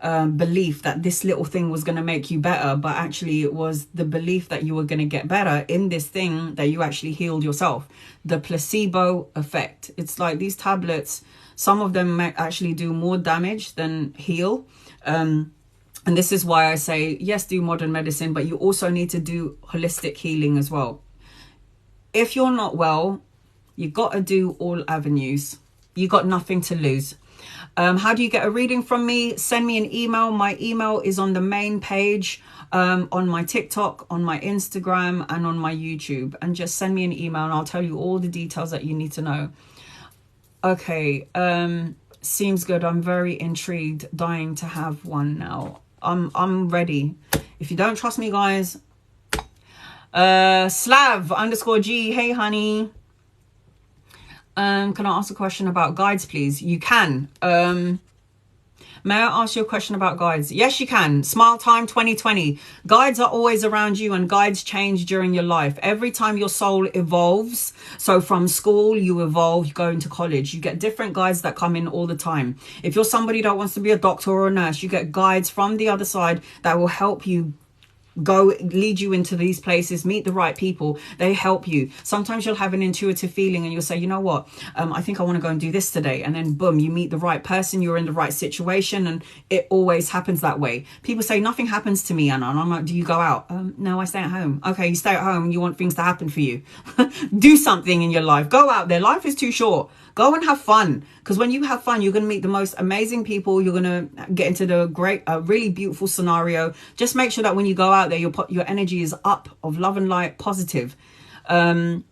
A: belief that this little thing was going to make you better. But actually it was the belief that you were going to get better in this thing that you actually healed yourself. The placebo effect. It's like these tablets, some of them may actually do more damage than heal. And this is why I say, yes, do modern medicine, but you also need to do holistic healing as well. If you're not well, you got to do all avenues. You got nothing to lose. How do you get a reading from me? Send me an email. My email is on the main page, on my TikTok, on my Instagram, and on my YouTube. And just send me an email and I'll tell you all the details that you need to know. Okay, seems good. I'm very intrigued, dying to have one now. I'm ready. If you don't trust me, guys, Slav_G, hey honey. Can I ask a question about guides, please? You can. May I ask you a question about guides? Yes, you can. Smile Time 2020. Guides are always around you and guides change during your life. Every time your soul evolves, so from school, you evolve, you go into college, you get different guides that come in all the time. If you're somebody that wants to be a doctor or a nurse, you get guides from the other side that will help you go, lead you into these places, meet the right people. They help you. Sometimes you'll have an intuitive feeling and you'll say, you know what, I think I want to go and do this today. And then boom, you meet the right person, you're in the right situation, and it always happens that way. People say nothing happens to me, Anna, and I'm like, do you go out? No, I stay at home. Okay, you stay at home and you want things to happen for you. Do something in your life. Go out there. Life is too short. Go and have fun, because when you have fun, you're going to meet the most amazing people. You're going to get into the great, really beautiful scenario. Just make sure that when you go out there, your energy is up, of love and light, positive. But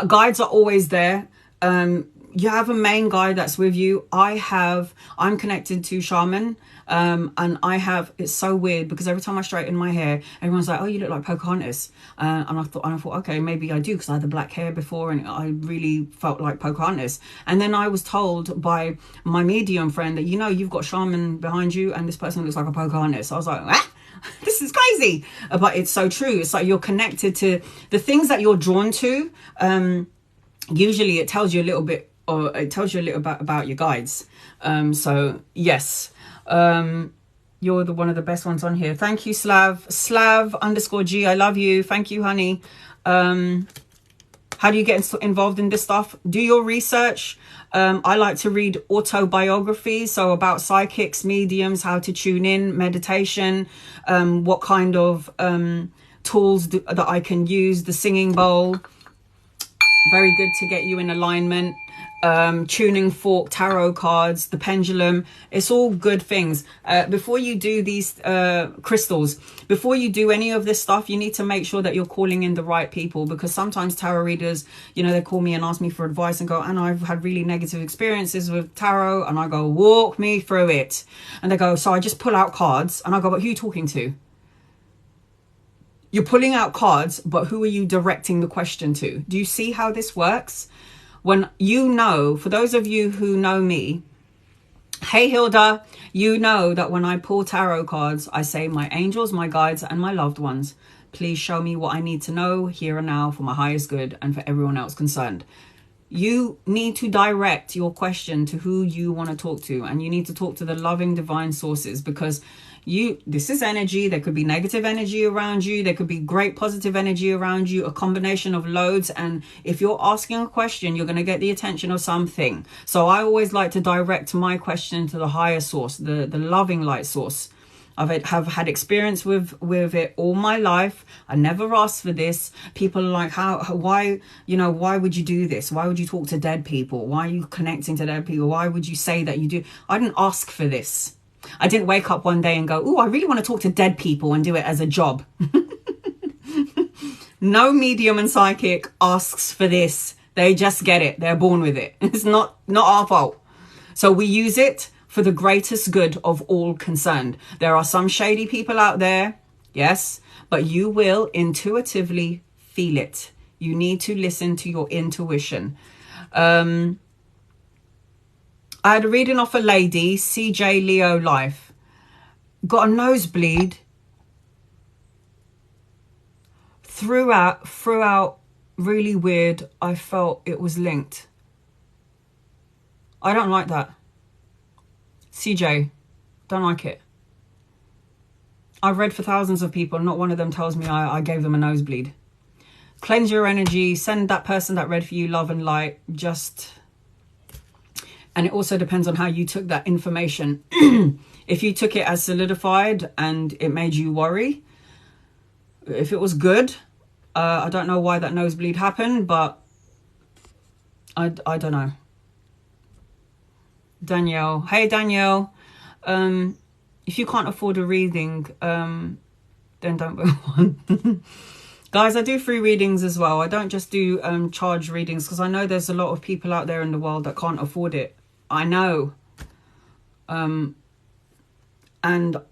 A: guides are always there. You have a main guide that's with you. I'm connected to shaman. And it's so weird because every time I straighten my hair, everyone's like, oh, you look like Pocahontas. And I thought, okay, maybe I do, because I had the black hair before and I really felt like Pocahontas. And then I was told by my medium friend that, you've got shaman behind you and this person looks like a Pocahontas. I was like, this is crazy. But it's so true. It's like you're connected to the things that you're drawn to. Usually it tells you a little bit, or it tells you a little bit about your guides. So yes. You're one of the best ones on here. Thank you, Slav_G. I love you. Thank you, honey. How do you get involved in this stuff? Do your research. I like to read autobiographies, so about psychics, mediums, how to tune in, meditation, what kind of tools that I can use. The singing bowl, very good to get you in alignment. Tuning fork, tarot cards, the pendulum, it's all good things. Before you do these crystals, before you do any of this stuff, you need to make sure that you're calling in the right people, because sometimes tarot readers, they call me and ask me for advice and go, and I've had really negative experiences with tarot, and I go, walk me through it. And they go, so I just pull out cards, and I go, but who are you talking to? You're pulling out cards, but who are you directing the question to? Do you see how this works? When for those of you who know me, hey Hilda, that when I pull tarot cards, I say, my angels, my guides, and my loved ones, please show me what I need to know here and now for my highest good and for everyone else concerned. You need to direct your question to who you want to talk to, and you need to talk to the loving divine sources, because this is energy. There could be negative energy around you. There could be great positive energy around you, a combination of loads. And if you're asking a question, you're going to get the attention of something. So I always like to direct my question to the higher source, the loving light source. Have had experience with it all my life. I never asked for this. People are like, why, you know, why would you do this? Why would you talk to dead people? Why are you connecting to dead people? Why would you say that you do? I didn't ask for this. I didn't wake up one day and go, oh, I really want to talk to dead people and do it as a job. No medium and psychic asks for this. They just get it. They're born with it. It's not our fault. So we use it for the greatest good of all concerned. There are some shady people out there, yes, but you will intuitively feel it. You need to listen to your intuition. I had a reading off a lady, CJ Leo Life. Got a nosebleed throughout. Really weird. I felt it was linked. I don't like that. CJ, don't like it. I've read for thousands of people. Not one of them tells me I gave them a nosebleed. Cleanse your energy. Send that person that read for you love and light. And it also depends on how you took that information. If you took it as solidified and it made you worry. If it was good, I don't know why that nosebleed happened, but I don't know. Danielle. Hey, Danielle. If you can't afford a reading, then don't book one. Guys, I do free readings as well. I don't just do charge readings because I know there's a lot of people out there in the world that can't afford it. I know. And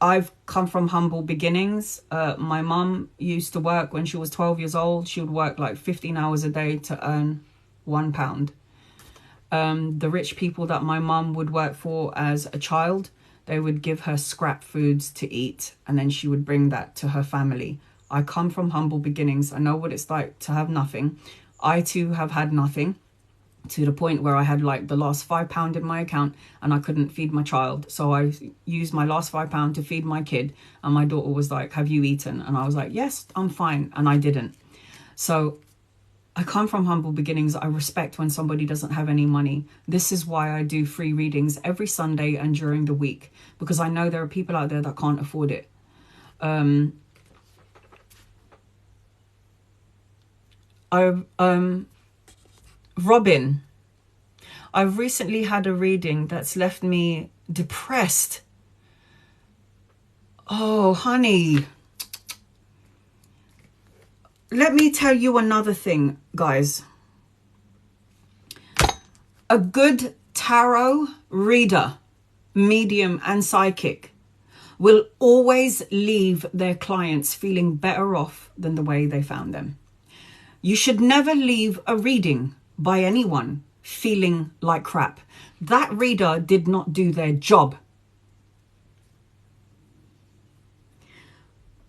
A: I've come from humble beginnings. My mum used to work when she was 12 years old. She would work like 15 hours a day to earn £1. The rich people that my mum would work for as a child, they would give her scrap foods to eat, and then she would bring that to her family. I come from humble beginnings. I know what it's like to have nothing. I too have had nothing, to the point where I had like the last £5 in my account and I couldn't feed my child. So I used my last £5 to feed my kid, and my daughter was like, have you eaten? And I was like, yes, I'm fine. And I didn't. So I come from humble beginnings. I respect when somebody doesn't have any money. This is why I do free readings every Sunday and during the week, because I know there are people out there that can't afford it. Robin, I've recently had a reading that's left me depressed. Oh, honey. Let me tell you another thing, guys. A good tarot reader, medium and psychic will always leave their clients feeling better off than the way they found them. You should never leave a reading by anyone feeling like crap. That reader did not do their job.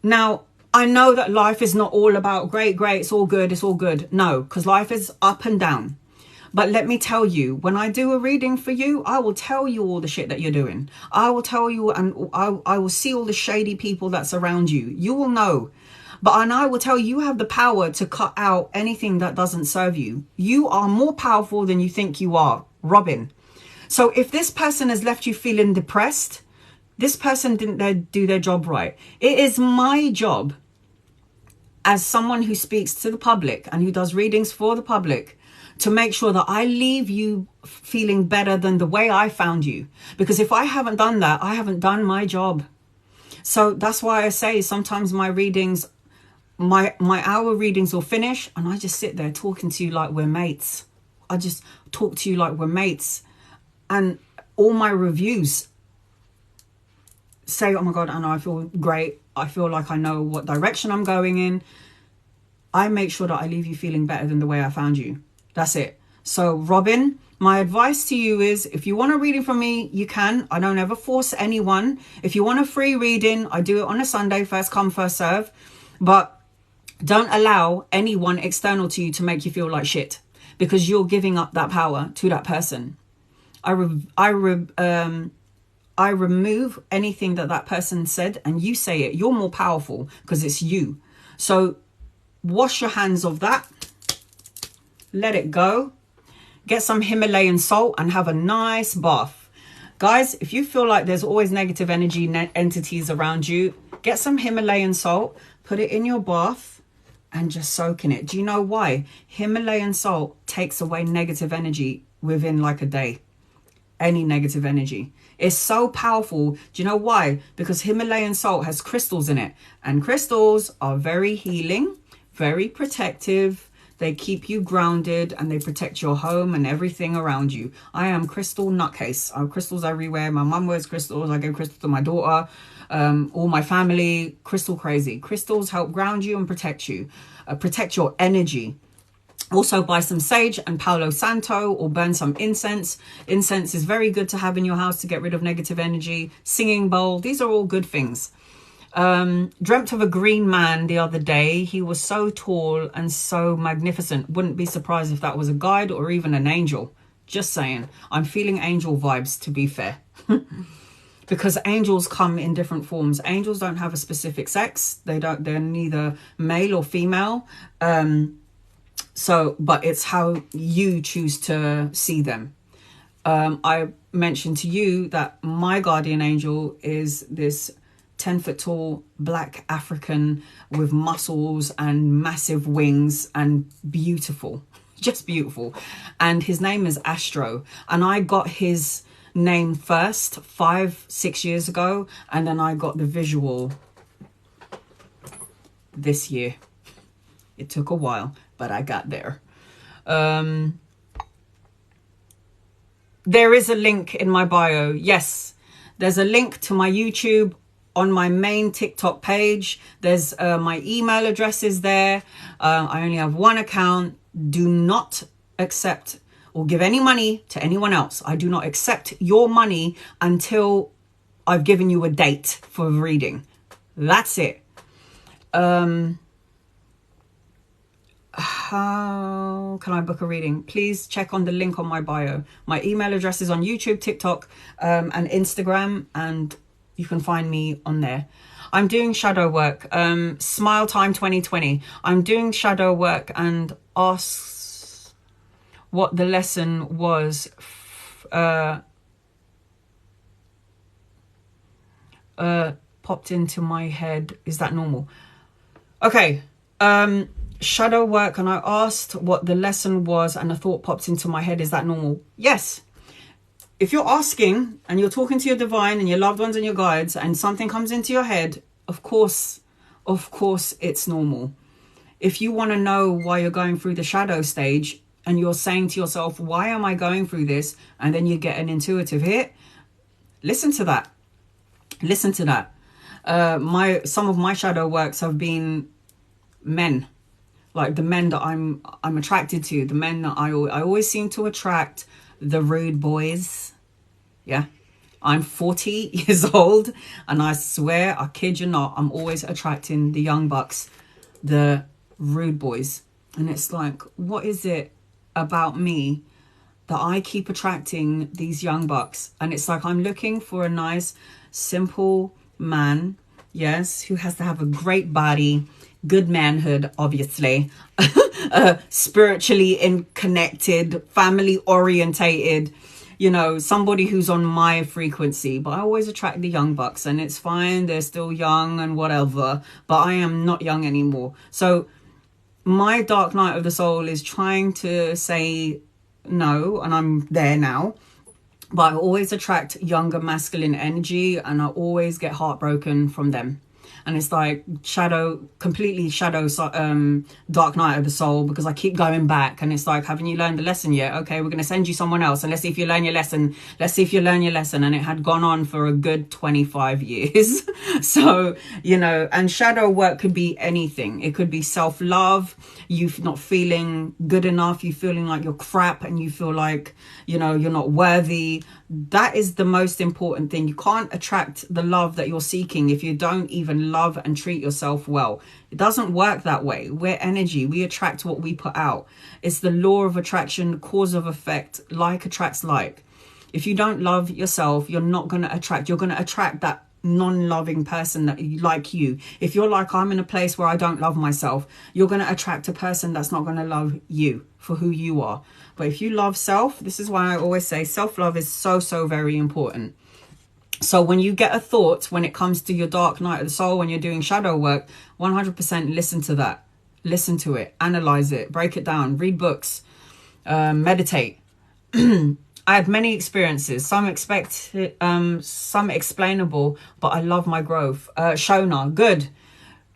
A: Now, I know that life is not all about great, it's all good, it's all good. No, because life is up and down. But let me tell you, when I do a reading for you, I will tell you all the shit that you're doing. I will tell you, and I will see all the shady people that's around you. You will know. And I will tell you, you have the power to cut out anything that doesn't serve you. You are more powerful than you think you are, Robin. So if this person has left you feeling depressed, this person didn't do their job right. It is my job as someone who speaks to the public and who does readings for the public to make sure that I leave you feeling better than the way I found you. Because if I haven't done that, I haven't done my job. So that's why I say sometimes my readings, my hour readings will finish and I just sit there talking to you like we're mates. I just talk to you like we're mates. And all my reviews say, oh my God, Anna, I feel great. I feel like I know what direction I'm going in. I make sure that I leave you feeling better than the way I found you. That's it. So Robin, my advice to you is, if you want a reading from me, you can. I don't ever force anyone. If you want a free reading, I do it on a Sunday, first come, first serve. But don't allow anyone external to you to make you feel like shit, because you're giving up that power to that person. I remove anything that person said, and you say it. You're more powerful because it's you. So wash your hands of that. Let it go. Get some Himalayan salt and have a nice bath. Guys, if you feel like there's always negative energy entities around you, get some Himalayan salt, put it in your bath and just soak in it. Do you know why? Himalayan salt takes away negative energy within like a day. Any negative energy. It's so powerful. Do you know why? Because Himalayan salt has crystals in it. And crystals are very healing, very protective. They keep you grounded and they protect your home and everything around you. I am crystal nutcase. I have crystals everywhere. My mum wears crystals. I give crystals to my daughter. All my family, crystal crazy. Crystals help ground you and protect you. Protect your energy. Also buy some sage and Palo Santo or burn some incense. Incense is very good to have in your house to get rid of negative energy. Singing bowl. These are all good things. Dreamt of a green man the other day. He was so tall and so magnificent. Wouldn't be surprised if that was a guide or even an angel. Just saying. I'm feeling angel vibes, to be fair. Because angels come in different forms. Angels don't have a specific sex. They're neither male or female. But it's how you choose to see them. I mentioned to you that my guardian angel is this 10-foot tall black African with muscles and massive wings and beautiful, just beautiful. And his name is Astro. And I got his name first 5-6 years ago. And then I got the visual this year. It took a while, but I got there. There is a link in my bio. Yes, there's a link to my YouTube on my main TikTok page. There's my email address is there. I only have one account. Do not accept or give any money to anyone else. I do not accept your money until I've given you a date for reading. That's it. How can I book a reading? Please check on the link on my bio. My email address is on YouTube, TikTok, and Instagram, and you can find me on there. I'm doing shadow work. Smile Time 2020. I'm doing shadow work and ask what the lesson was. Popped into my head. Is that normal? Okay. Shadow work, and I asked what the lesson was and a thought popped into my head. Is that normal? Yes. If you're asking and you're talking to your divine and your loved ones and your guides and something comes into your head, of course it's normal. If you want to know why you're going through the shadow stage and you're saying to yourself, why am I going through this? And then you get an intuitive hit. Listen to that. Listen to that. Some of my shadow works have been men. Like the men that I'm attracted to, the men that I always seem to attract, the rude boys. Yeah, I'm 40 years old, and I swear, I kid you not, I'm always attracting the young bucks, the rude boys. And it's like, what is it about me that I keep attracting these young bucks? And it's like, I'm looking for a nice, simple man, yes, who has to have a great body, good manhood, obviously, spiritually connected, family orientated, you know, somebody who's on my frequency. But I always attract the young bucks, and it's fine, they're still young and whatever, but I am not young anymore. So my dark night of the soul is trying to say no, and I'm there now. But I always attract younger masculine energy, and I always get heartbroken from them. And it's like completely shadow, dark night of the soul, because I keep going back. And it's like, haven't you learned the lesson yet? Okay, we're going to send you someone else. And let's see if you learn your lesson. Let's see if you learn your lesson. And it had gone on for a good 25 years. So, you know, and shadow work could be anything. It could be self-love. You not feeling good enough. You feeling like you're crap, and you feel like, you know, you're not worthy. That is the most important thing. You can't attract the love that you're seeking if you don't even love and treat yourself well. It doesn't work that way. We're energy. We attract what we put out. It's the law of attraction, cause of effect. Like attracts like. If you don't love yourself, you're not going to attract. You're going to attract that non-loving person that like you. If you're like, I'm in a place where I don't love myself, you're going to attract a person that's not going to love you for who you are. But if you love self, this is why I always say self-love is so very important. So when you get a thought, when it comes to your dark night of the soul, when you're doing shadow work, 100% listen to that. Listen to it, analyze it, break it down, read books, meditate. I had many experiences, some explainable, but I love my growth. Shona, good.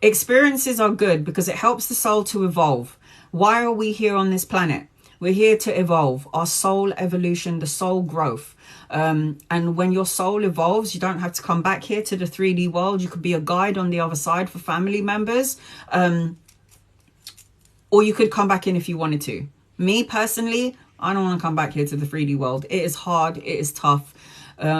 A: Experiences are good because it helps the soul to evolve. Why are we here on this planet? We're here to evolve, our soul evolution, the soul growth. And when your soul evolves, you don't have to come back here to the 3D world. You could be a guide on the other side for family members. Or you could come back in if you wanted to. Me personally, I don't want to come back here to the 3D world. It is hard. It is tough.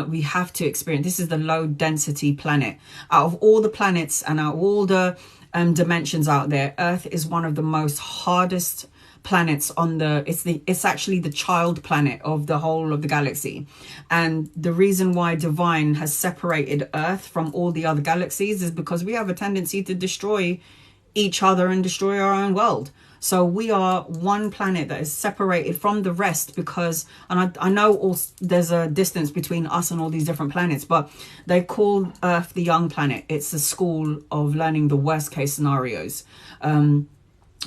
A: We have to experience. This is the low density planet. Out of all the planets and out of all the dimensions out there, Earth is one of the most hardest planets on the, it's actually the child planet of the whole of the galaxy. And the reason why divine has separated Earth from all the other galaxies is because we have a tendency to destroy each other and destroy our own world. So we are one planet that is separated from the rest because, and I know there's a distance between us and all these different planets, but they call Earth the young planet. It's a school of learning the worst case scenarios.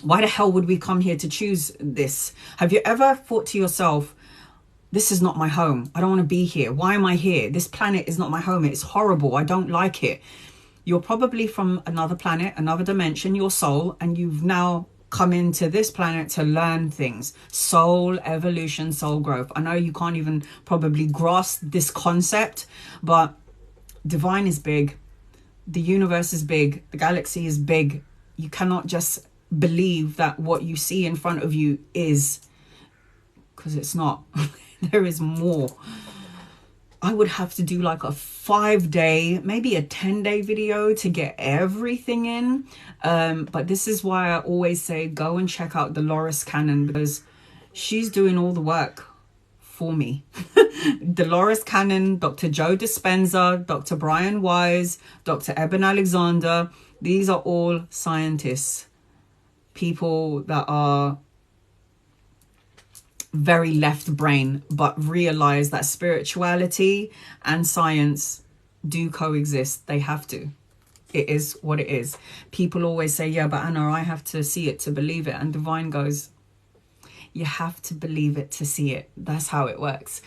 A: Why the hell would we come here to choose this? Have you ever thought to yourself, this is not my home. I don't want to be here. Why am I here? This planet is not my home. It's horrible. I don't like it. You're probably from another planet, another dimension, your soul, and you've now come into this planet to learn things. Soul evolution, soul growth. I know you can't even probably grasp this concept, but divine is big. The universe is big. The galaxy is big. You cannot just believe that what you see in front of you is, because it's not. There is more. I would have to do like a 5-day, maybe a 10-day video to get everything in. But this is why I always say go and check out Dolores Cannon, because she's doing all the work for me. Dolores Cannon, Dr. Joe Dispenza, Dr. Brian Wise, Dr. Eben Alexander. These are all scientists, people that are very left brain, but realize that spirituality and science do coexist. They have to. It is what it is. People always say, yeah, but Anna, I have to see it to believe it. And divine goes, you have to believe it to see it. That's how it works.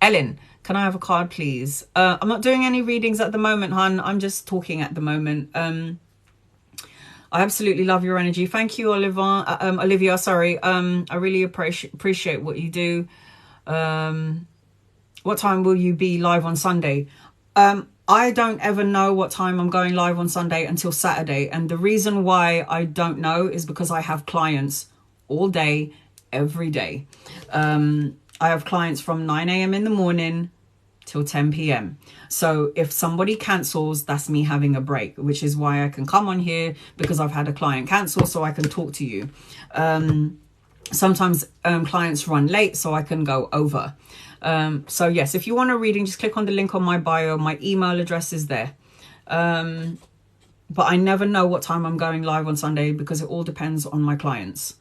A: Ellen, can I have a card, please? I'm not doing any readings at the moment, hon. I'm just talking at the moment. I absolutely love your energy. Thank you, Olivia. Sorry. I really appreciate what you do. What time will you be live on Sunday? I don't ever know what time I'm going live on Sunday until Saturday. And the reason why I don't know is because I have clients all day, every day. I have clients from 9 a.m. in the morning till 10 p.m. So if somebody cancels, that's me having a break, which is why I can come on here, because I've had a client cancel, so I can talk to you. Sometimes clients run late, so I can go over. So yes, if you want a reading, just click on the link on my bio. My email address is there. But I never know what time I'm going live on Sunday because it all depends on my clients.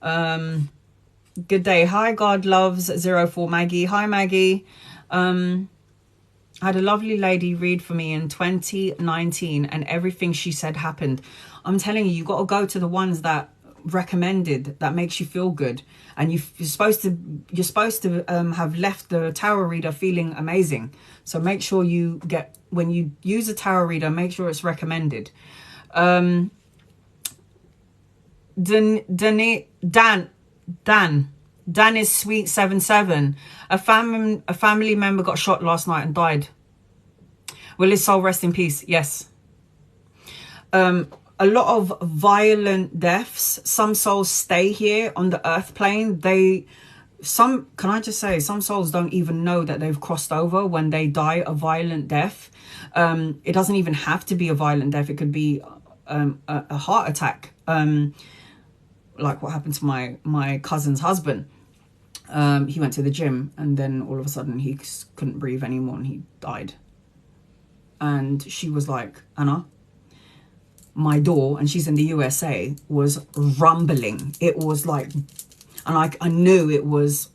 A: Good day. Hi, God Loves 04 Maggie. Hi, Maggie. I had a lovely lady read for me in 2019 and everything she said happened. I'm telling you, you got to go to the ones that recommended, that makes you feel good. And you're supposed to have left the tarot reader feeling amazing. So make sure you get, when you use a tarot reader, make sure it's recommended. Dan is sweet 77. A family member got shot last night and died. Will his soul rest in peace? Yes. A lot of violent deaths. Some souls stay here on the earth plane. Can I just say, some souls don't even know that they've crossed over when they die a violent death. It doesn't even have to be a violent death. It could be a heart attack. Like what happened to my cousin's husband. He went to the gym and then all of a sudden he couldn't breathe anymore and he died. and she was like, Anna, my door, and she's in the USA, was rumbling. It was like, and I knew it was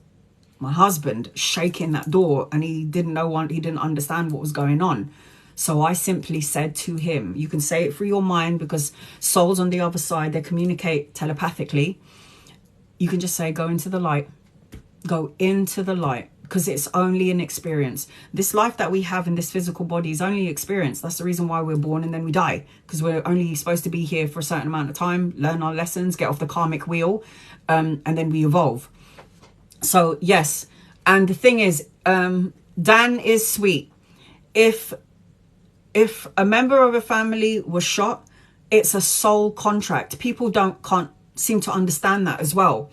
A: my husband shaking that door, and he didn't understand what was going on. So I simply said to him, you can say it through your mind because souls on the other side, they communicate telepathically. You can just say, go into the light. Go into the light, because it's only an experience. This life that we have in this physical body is only experience. That's the reason why we're born and then we die, because we're only supposed to be here for a certain amount of time, learn our lessons, get off the karmic wheel, and then we evolve. So yes, and the thing is, Dan is sweet. If a member of a family was shot, it's a soul contract. People can't seem to understand that as well.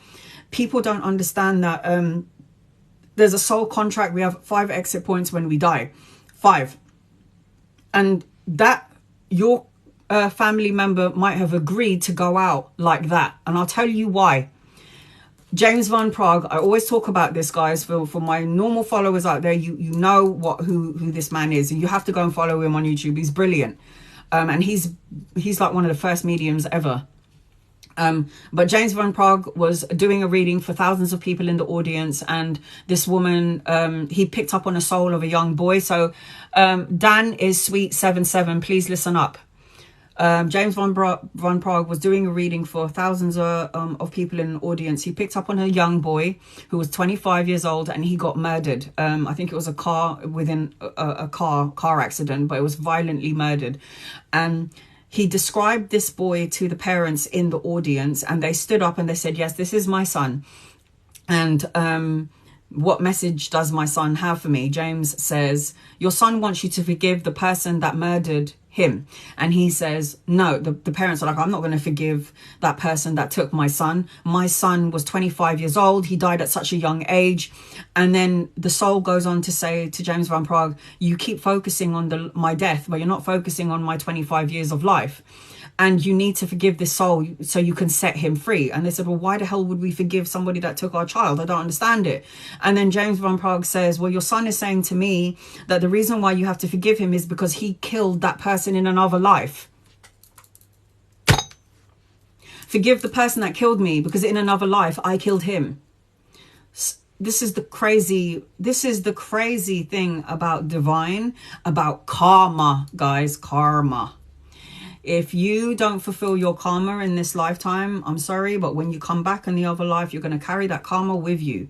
A: People don't understand that there's a soul contract. We have 5 exit points when we die. 5. And that your family member might have agreed to go out like that. And I'll tell you why. James Van Praagh, I always talk about this, guys, for my normal followers out there. You know who this man is, and you have to go and follow him on YouTube. He's brilliant, and he's like one of the first mediums ever. But James Van Praagh was doing a reading for thousands of people in the audience, and this woman, he picked up on a soul of a young boy. So Dan is sweet 77. Please listen up. James Van Praagh was doing a reading for thousands of people in the audience. He picked up on a young boy who was 25 years old, and he got murdered. I think it was a car within a car accident, but it was violently murdered. And he described this boy to the parents in the audience, and they stood up and they said, yes, this is my son. And what message does my son have for me? James says, your son wants you to forgive the person that murdered him. And he says, no, the parents are like, I'm not going to forgive that person that took my son. My son was 25 years old. He died at such a young age. And then the soul goes on to say to James Van Praagh, you keep focusing on my death, but you're not focusing on my 25 years of life. And you need to forgive this soul so you can set him free. And they said, well, why the hell would we forgive somebody that took our child? I don't understand it. And then James Van Praagh says, well, your son is saying to me that the reason why you have to forgive him is because he killed that person in another life. Forgive the person that killed me because in another life, I killed him. This is the crazy thing about divine, about karma, guys, karma. If you don't fulfill your karma in this lifetime, I'm sorry, but when you come back in the other life, you're going to carry that karma with you.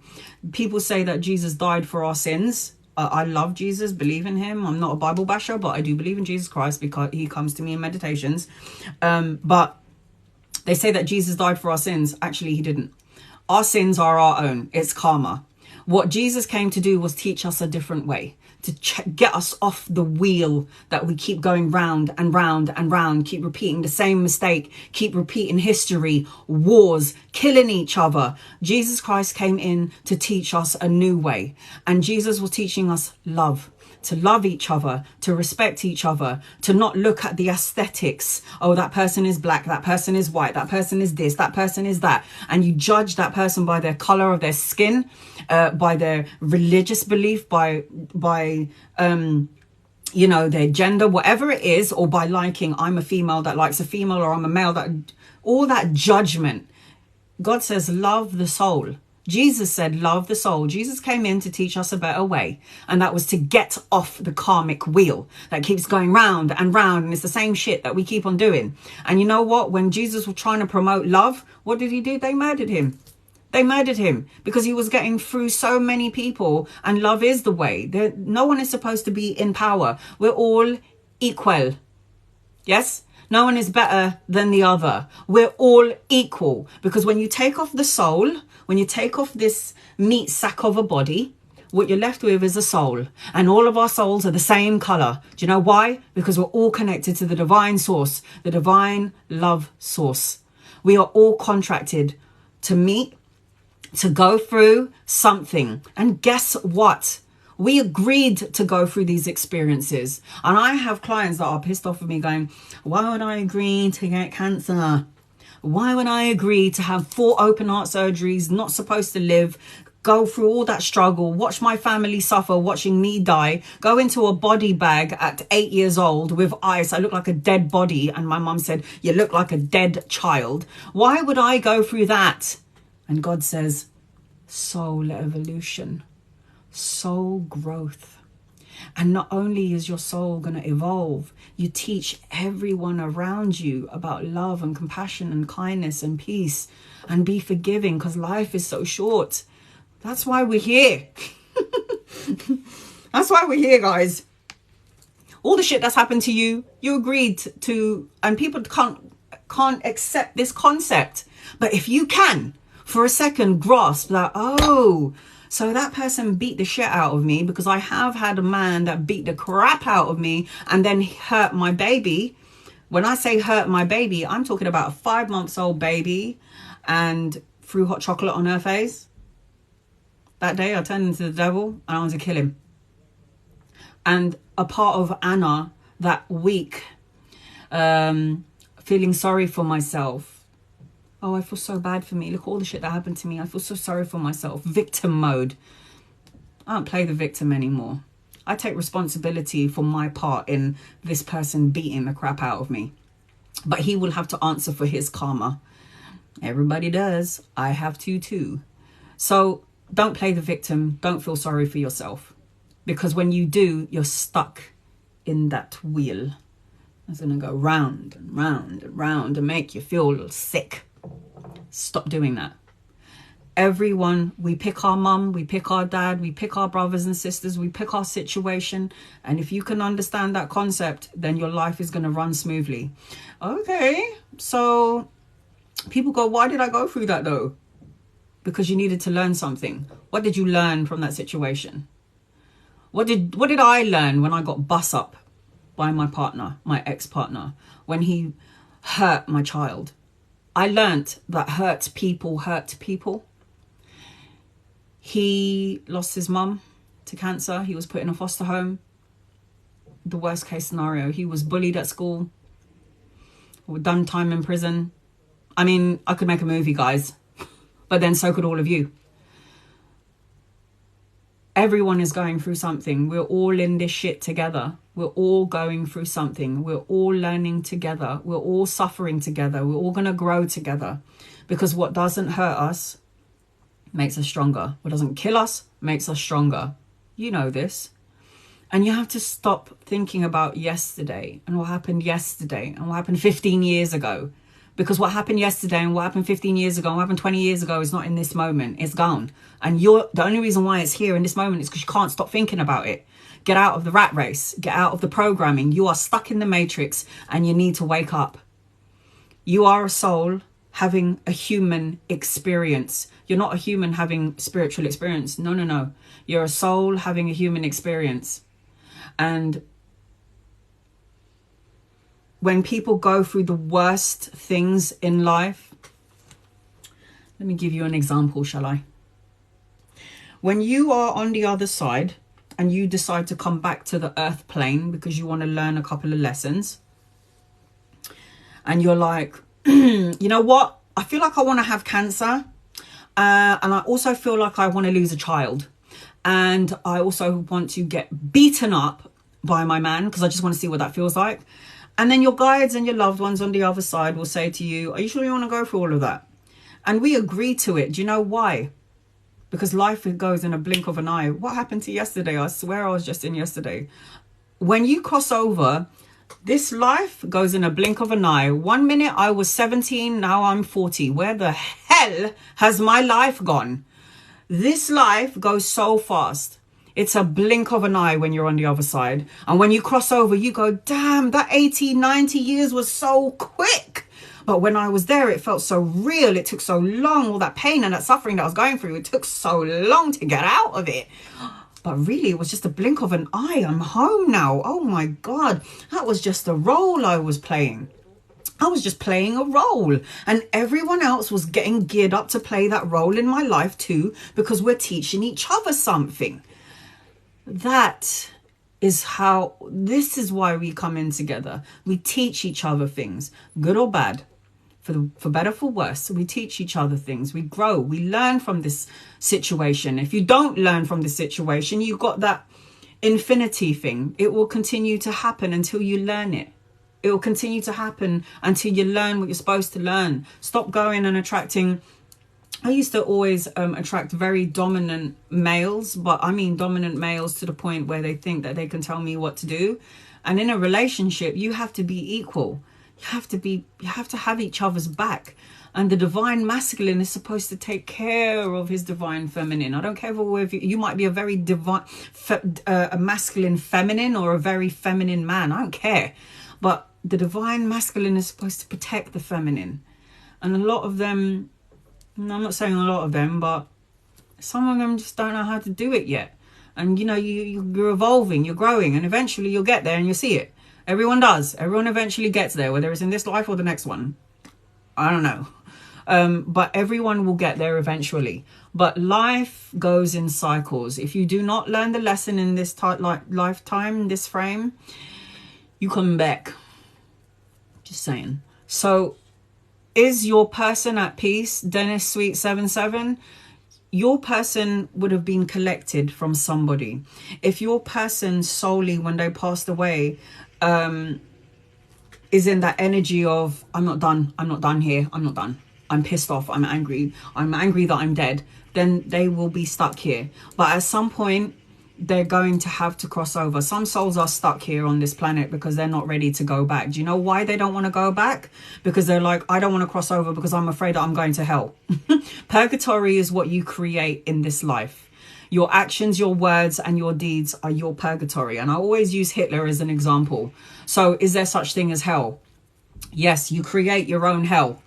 A: People say that Jesus died for our sins. I love Jesus, believe in him. I'm not a Bible basher, but I do believe in Jesus Christ because he comes to me in meditations. But they say that Jesus died for our sins. Actually, he didn't. Our sins are our own. It's karma. What Jesus came to do was teach us a different way, to get us off the wheel that we keep going round and round and round, keep repeating the same mistake, keep repeating history, wars, killing each other. Jesus Christ came in to teach us a new way. And Jesus was teaching us love, to love each other, to respect each other, to not look at the aesthetics. Oh, that person is black, that person is white, that person is this, that person is that. And you judge that person by their color of their skin, by their religious belief, by you know, their gender, whatever it is, or by liking, I'm a female that likes a female, or I'm a male that, all that judgment. God says, love the soul. Jesus said, love the soul. Jesus came in to teach us a better way. And that was to get off the karmic wheel that keeps going round and round. And it's the same shit that we keep on doing. And you know what? When Jesus was trying to promote love, what did he do? They murdered him. They murdered him because he was getting through so many people. And love is the way. No one is supposed to be in power. We're all equal. Yes? No one is better than the other. We're all equal. Because when you take off the soul, when you take off this meat sack of a body, what you're left with is a soul. And all of our souls are the same color. Do you know why? Because we're all connected to the divine source, the divine love source. We are all contracted to meet, to go through something. And guess what? We agreed to go through these experiences. And I have clients that are pissed off with me going, why would I agree to get cancer? Why would I agree to have 4 open heart surgeries, not supposed to live, go through all that struggle, watch my family suffer, watching me die, go into a body bag at 8 years old with ice. I look like a dead body. And my mum said, you look like a dead child. Why would I go through that? And God says, soul evolution, soul growth. And not only is your soul going to evolve, you teach everyone around you about love and compassion and kindness and peace, and be forgiving, because life is so short. That's why we're here. That's why we're here, guys. All the shit that's happened to you, you agreed to, and people can't accept this concept. But if you can, for a second, grasp that, oh, so that person beat the shit out of me, because I have had a man that beat the crap out of me and then hurt my baby. When I say hurt my baby, I'm talking about a 5-month-old baby, and threw hot chocolate on her face. That day I turned into the devil and I wanted to kill him. And a part of Anna that week, feeling sorry for myself. Oh, I feel so bad for me. Look at all the shit that happened to me. I feel so sorry for myself. Victim mode. I don't play the victim anymore. I take responsibility for my part in this person beating the crap out of me. But he will have to answer for his karma. Everybody does. I have to too. So don't play the victim. Don't feel sorry for yourself. Because when you do, you're stuck in that wheel. It's going to go round and round and round and make you feel sick. Stop doing that. Everyone, we pick our mum, we pick our dad, we pick our brothers and sisters, we pick our situation. And if you can understand that concept, then your life is going to run smoothly. Okay, so people go, why did I go through that though? Because you needed to learn something. What did you learn from that situation? What did I learn when I got bust up by my partner, my ex-partner, when he hurt my child? I learnt that hurt people hurt people. He lost his mum to cancer. He was put in a foster home. The worst case scenario. He was bullied at school. Done time in prison. I mean, I could make a movie, guys. But then so could all of you. Everyone is going through something. We're all in this shit together. We're all going through something. We're all learning together. We're all suffering together. We're all going to grow together. Because what doesn't hurt us makes us stronger. What doesn't kill us makes us stronger. You know this. And you have to stop thinking about yesterday and what happened yesterday and what happened 15 years ago. Because what happened yesterday and what happened 15 years ago and what happened 20 years ago is not in this moment. It's gone. And the only reason why it's here in this moment is because you can't stop thinking about it. Get out of the rat race. Get out of the programming. You are stuck in the matrix and you need to wake up. You are a soul having a human experience. You're not a human having spiritual experience. No, no, no. You're a soul having a human experience. And when people go through the worst things in life, let me give you an example, shall I? When you are on the other side and you decide to come back to the earth plane because you want to learn a couple of lessons, and you're like, you know what? I feel like I want to have cancer. And I also feel like I want to lose a child. And I also want to get beaten up by my man because I just want to see what that feels like. And then your guides and your loved ones on the other side will say to you, are you sure you want to go through all of that? And we agree to it. Do you know why? Because life goes in a blink of an eye. What happened to yesterday? I swear I was just in yesterday. When you cross over, this life goes in a blink of an eye. 1 minute I was 17, now I'm 40. Where the hell has my life gone? This life goes so fast. It's a blink of an eye when you're on the other side. And when you cross over, you go, damn, that 80, 90 years was so quick. But when I was there, it felt so real. It took so long. All that pain and that suffering that I was going through, it took so long to get out of it. But really, it was just a blink of an eye. I'm home now. Oh my God. That was just a role I was playing. I was just playing a role. And everyone else was getting geared up to play that role in my life too, because we're teaching each other something. That is this is why we come in together. We teach each other things, good or bad. for better, for worse. We teach each other things. We grow. We learn from this situation. If you don't learn from the situation, you've got that infinity thing. It will continue to happen until you learn it. It will continue to happen until you learn what you're supposed to learn. Stop going and attracting. I used to always attract very dominant males, but I mean dominant males to the point where they think that they can tell me what to do. And in a relationship, you have to be equal. You have to have each other's back. And the divine masculine is supposed to take care of his divine feminine. I don't care if you might be a very divine, a masculine feminine or a very feminine man. I don't care. But the divine masculine is supposed to protect the feminine. And a lot of them, and I'm not saying a lot of them, but some of them just don't know how to do it yet. And, you know, you're evolving, you're growing, and eventually you'll get there and you'll see it. Everyone does. Everyone eventually gets there, whether it's in this life or the next one. I don't know. But everyone will get there eventually. But life goes in cycles. If you do not learn the lesson in this lifetime, this frame, you come back. Just saying. So, is your person at peace? Dennis Sweet 77. Your person would have been collected from somebody. If your person solely, when they passed away, is in that energy of, I'm not done here, I'm not done, I'm pissed off, I'm angry that I'm dead, then they will be stuck here. But at some point, they're going to have to cross over. Some souls are stuck here on this planet because they're not ready to go back. Do you know why they don't want to go back? Because they're like, I don't want to cross over because I'm afraid that I'm going to hell. Purgatory is what you create in this life. Your actions, your words, and your deeds are your purgatory. And I always use Hitler as an example. So is there such thing as hell? Yes, you create your own hell.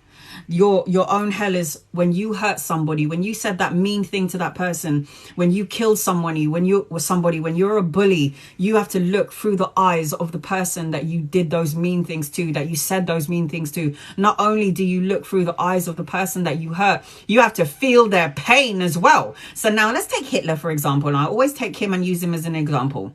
A: Your own hell is when you hurt somebody, when you said that mean thing to that person, when you killed somebody, when you're a bully, you have to look through the eyes of the person that you did those mean things to, that you said those mean things to. Not only do you look through the eyes of the person that you hurt, you have to feel their pain as well. So now let's take Hitler, for example. And I always take him and use him as an example.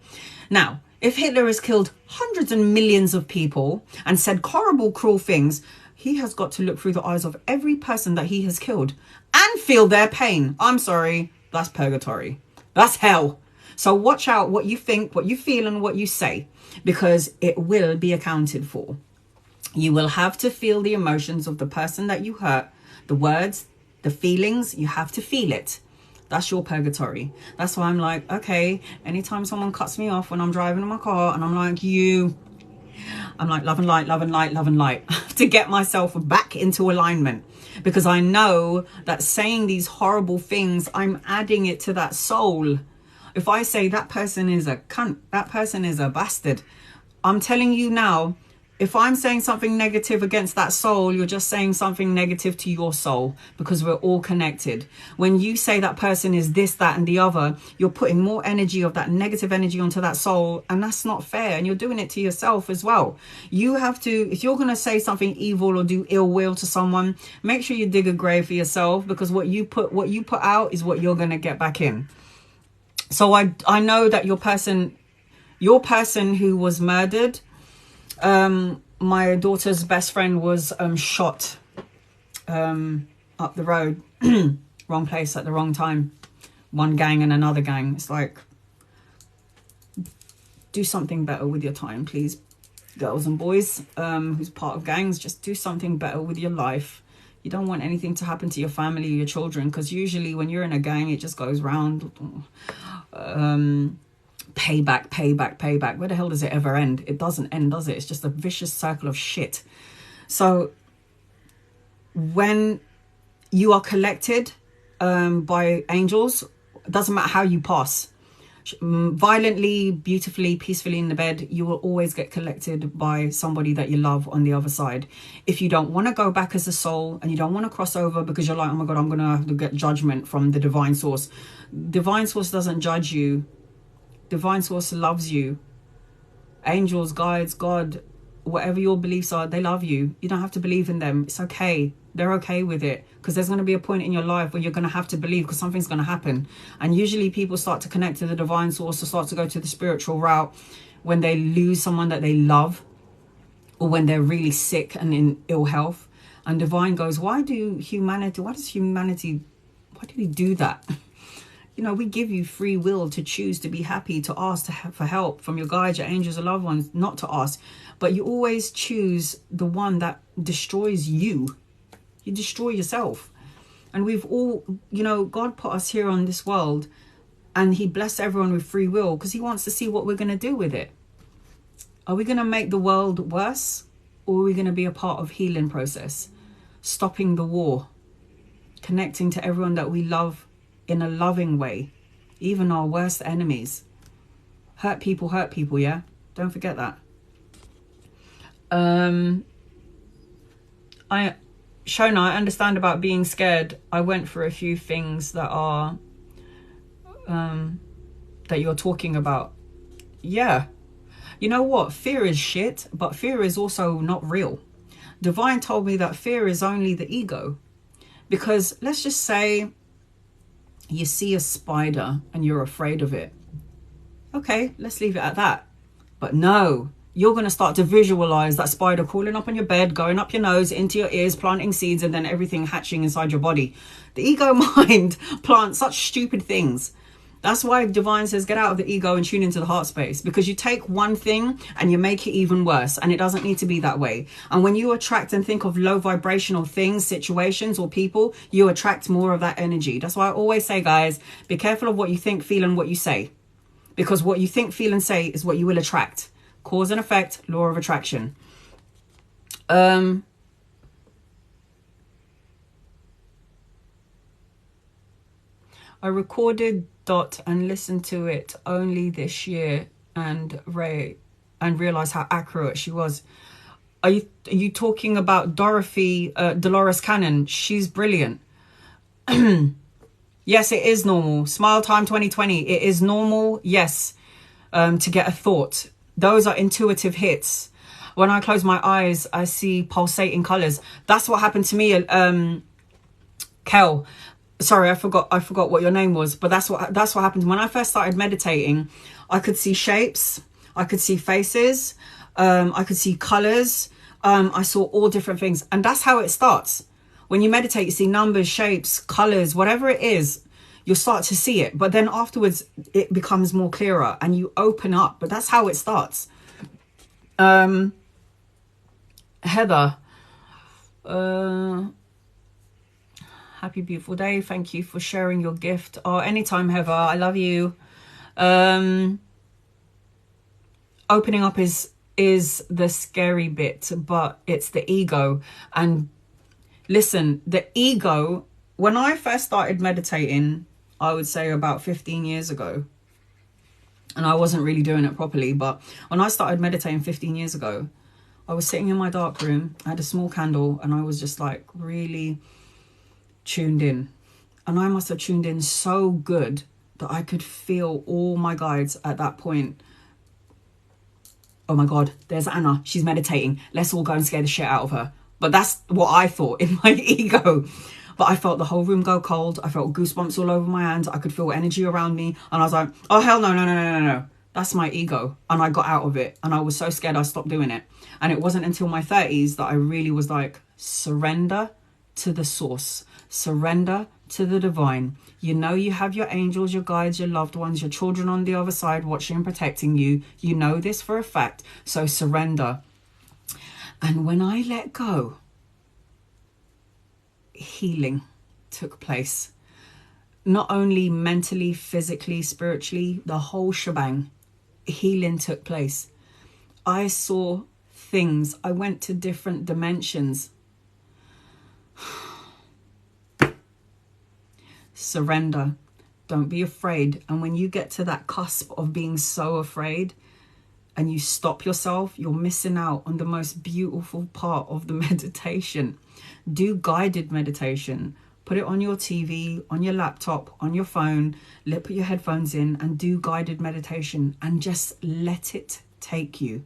A: Now, if Hitler has killed hundreds and millions of people and said horrible, cruel things, he has got to look through the eyes of every person that he has killed and feel their pain. I'm sorry, that's purgatory. That's hell. So watch out what you think, what you feel, and what you say, because it will be accounted for. You will have to feel the emotions of the person that you hurt, the words, the feelings. You have to feel it. That's your purgatory. That's why I'm like, okay, anytime someone cuts me off when I'm driving in my car and I'm like, I'm like, love and light, love and light, love and light, to get myself back into alignment. Because I know that saying these horrible things, I'm adding it to that soul. If I say that person is a cunt, that person is a bastard, I'm telling you now, if I'm saying something negative against that soul, you're just saying something negative to your soul, because we're all connected. When you say that person is this, that, and the other, you're putting more energy of that negative energy onto that soul, and that's not fair. And you're doing it to yourself as well. You have to, if you're going to say something evil or do ill will to someone, make sure you dig a grave for yourself, because what you put out is what you're going to get back in. So I know that your person who was murdered, my daughter's best friend was shot up the road. Wrong place at the wrong time. One gang and another gang. It's like, do something better with your time, please, girls and boys who's part of gangs. Just do something better with your life. You don't want anything to happen to your family or your children, because usually when you're in a gang, it just goes round. Payback, payback, payback. Where the hell does it ever end? It doesn't end, does it? It's just a vicious circle of shit. So when you are collected by angels, it doesn't matter how you pass, violently, beautifully, peacefully in the bed, you will always get collected by somebody that you love on the other side. If you don't want to go back as a soul and you don't want to cross over because you're like, oh my God, I'm going to have to get judgment from the divine source. Divine source doesn't judge you. Divine source loves you. Angels, guides, God, whatever your beliefs are, they love you. You don't have to believe in them. It's okay. They're okay with it, because there's going to be a point in your life where you're going to have to believe, because something's going to happen. And usually people start to connect to the divine source or start to go to the spiritual route when they lose someone that they love, or when they're really sick and in ill health. And divine goes, why do we do that? You know, we give you free will to choose to be happy, to ask for help from your guides, your angels, your loved ones, not to ask. But you always choose the one that destroys you. You destroy yourself. And we've all, you know, God put us here on this world and he blessed everyone with free will because he wants to see what we're going to do with it. Are we going to make the world worse, or are we going to be a part of healing process, stopping the war, connecting to everyone that we love in a loving way, even our worst enemies? Hurt people, yeah? Don't forget that. Shona, I understand about being scared. I went for a few things that are that you're talking about. Yeah. You know what? Fear is shit, but fear is also not real. Divine told me that fear is only the ego. Because let's just say you see a spider and you're afraid of it. Okay, let's leave it at that. But no, you're going to start to visualize that spider crawling up on your bed, going up your nose, into your ears, planting seeds, and then everything hatching inside your body. The ego mind plants such stupid things. That's why divine says get out of the ego and tune into the heart space, because you take one thing and you make it even worse, and it doesn't need to be that way. And when you attract and think of low vibrational things, situations or people, you attract more of that energy. That's why I always say, guys, be careful of what you think, feel, and what you say, because what you think, feel, and say is what you will attract. Cause and effect, law of attraction. I recorded Dot and listened to it only this year and realized how accurate she was. Are you talking about Dorothy, Dolores Cannon? She's brilliant. Yes, it is normal. Smile Time 2020. It is normal, yes, to get a thought. Those are intuitive hits. When I close my eyes, I see pulsating colors. That's what happened to me, Kel. Sorry, I forgot what your name was, but that's what happened. When I first started meditating, I could see shapes, I could see faces, I could see colors, I saw all different things. And that's how it starts. When you meditate, you see numbers, shapes, colors, whatever it is, you'll start to see it. But then afterwards, it becomes more clearer and you open up. But that's how it starts. Heather, happy beautiful day. Thank you for sharing your gift. Oh, anytime, Heather. I love you. Opening up is the scary bit, but it's the ego. And listen, the ego, when I first started meditating, I would say about 15 years ago, and I wasn't really doing it properly, but when I started meditating 15 years ago, I was sitting in my dark room, I had a small candle, and I was just like really tuned in. And I must have tuned in so good that I could feel all my guides at that point. Oh my God, there's Anna. She's meditating. Let's all go and scare the shit out of her. But that's what I thought in my ego. But I felt the whole room go cold. I felt goosebumps all over my hands. I could feel energy around me. And I was like, oh, hell no. That's my ego. And I got out of it. And I was so scared I stopped doing it. And it wasn't until my 30s that I really was like, surrender to the source. Surrender to the divine. You know you have your angels, your guides, your loved ones, your children on the other side watching and protecting you. You know this for a fact. So surrender. And when I let go, healing took place. Not only mentally, physically, spiritually, the whole shebang. Healing took place. I saw things. I went to different dimensions. Surrender. Don't be afraid. And when you get to that cusp of being so afraid and you stop yourself, you're missing out on the most beautiful part of the meditation. Do guided meditation. Put it on your TV, on your laptop, on your phone. Put your headphones in and do guided meditation and just let it take you.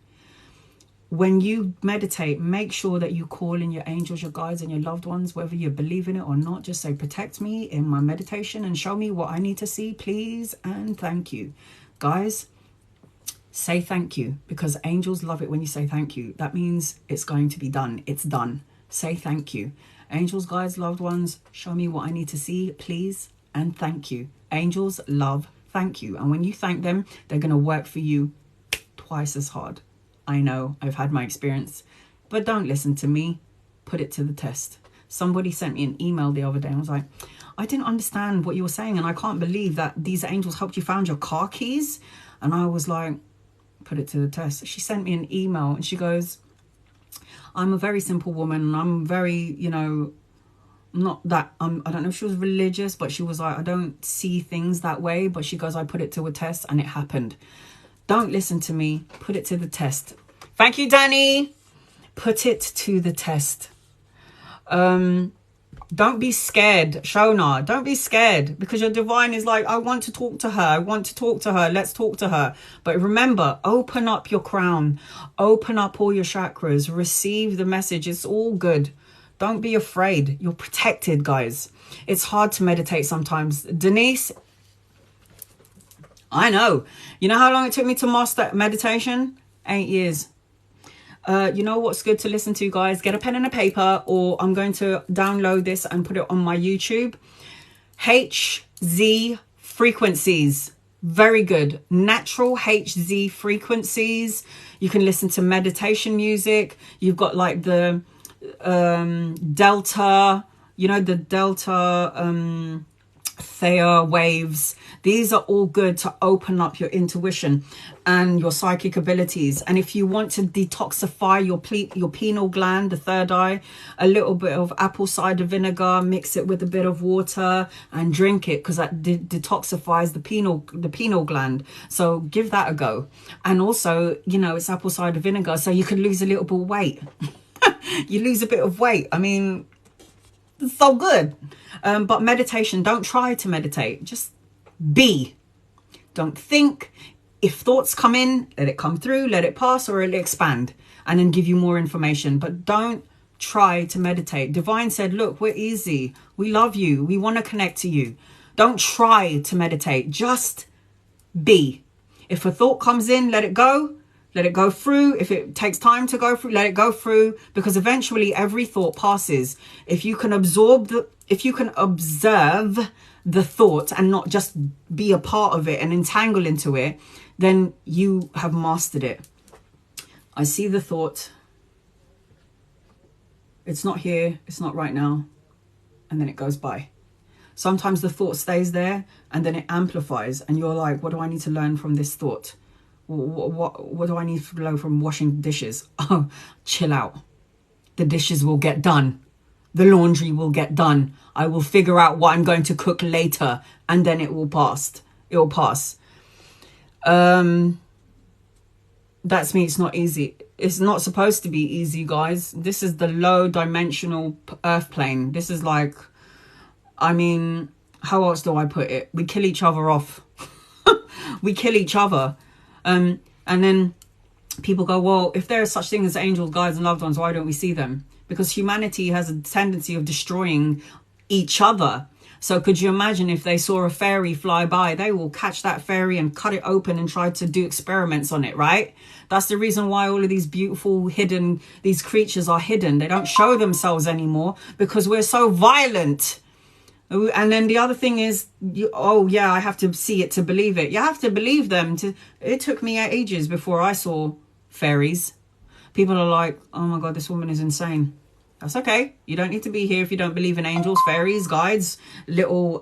A: When you meditate, make sure that you call in your angels, your guides, and your loved ones, whether you believe in it or not. Just say, protect me in my meditation and show me what I need to see, please, and thank you. Guys, say thank you, because angels love it when you say thank you. That means it's going to be done. It's done. say thank you. Angels, guides, loved ones, show me what I need to see, please, and thank you. Angels love thank you. And when you thank them, they're going to work for you twice as hard. I know, I've had my experience, but don't listen to me. Put it to the test. Somebody sent me an email the other day. I was like, I didn't understand what you were saying, and I can't believe that these angels helped you find your car keys. And I was like, put it to the test. She sent me an email and she goes, I'm a very simple woman, and I'm very, you know, not that, I don't know if she was religious, but she was like, I don't see things that way. But she goes, I put it to a test and it happened. Don't listen to me. Put it to the test. Thank you, Danny. Put it to the test. Don't be scared, Shona. Don't be scared, because your divine is like, I want to talk to her. I want to talk to her. Let's talk to her. But remember, open up your crown. Open up all your chakras. Receive the message. It's all good. Don't be afraid. You're protected, guys. It's hard to meditate sometimes. Denise, I know. You know how long it took me to master meditation? 8 years. You know what's good to listen to, guys? Get a pen and a paper, or I'm going to download this and put it on my YouTube. HZ frequencies. Very good. Natural HZ frequencies. You can listen to meditation music. You've got like the delta, you know, the delta theta waves. These are all good to open up your intuition and your psychic abilities. And if you want to detoxify your pineal gland, the third eye, a little bit of apple cider vinegar, mix it with a bit of water and drink it, because that detoxifies the pineal gland. So give that a go. And also, you know, it's apple cider vinegar, so you could lose a little bit of weight. You lose a bit of weight. I mean, it's so good. But meditation, don't try to meditate. Just be. Don't think. If thoughts come in, let it come through, let it pass, or it'll expand and then give you more information. But don't try to meditate. Divine said, look, we're easy. We love you. We want to connect to you. Don't try to meditate. Just be. If a thought comes in, let it go. Let it go through. If it takes time to go through, let it go through, because eventually every thought passes. If you can observe the thought and not just be a part of it and entangle into it, then you have mastered it. I see the thought. It's not here. It's not right now. And then it goes by. Sometimes the thought stays there and then it amplifies, and you're like, what do I need to learn from this thought? What do I need to learn from washing dishes? Oh, chill out. The dishes will get done. The laundry will get done. I will figure out what I'm going to cook later, and then it will pass. It will pass. That's me. It's not easy. It's not supposed to be easy, guys. This is the low dimensional earth plane. This is like, I mean, how else do I put it? We kill each other off. We kill each other. And then people go, well, if there is such thing as angels, guides, and loved ones, why don't we see them? Because humanity has a tendency of destroying each other. So could you imagine if they saw a fairy fly by, they will catch that fairy and cut it open and try to do experiments on it, right? That's the reason why all of these beautiful these creatures are hidden. They don't show themselves anymore because we're so violent. And then the other thing is, oh yeah, I have to see it to believe it. You have to believe them. It took me ages before I saw fairies. People are like, oh my God, this woman is insane. That's okay. You don't need to be here if you don't believe in angels, fairies, guides, little,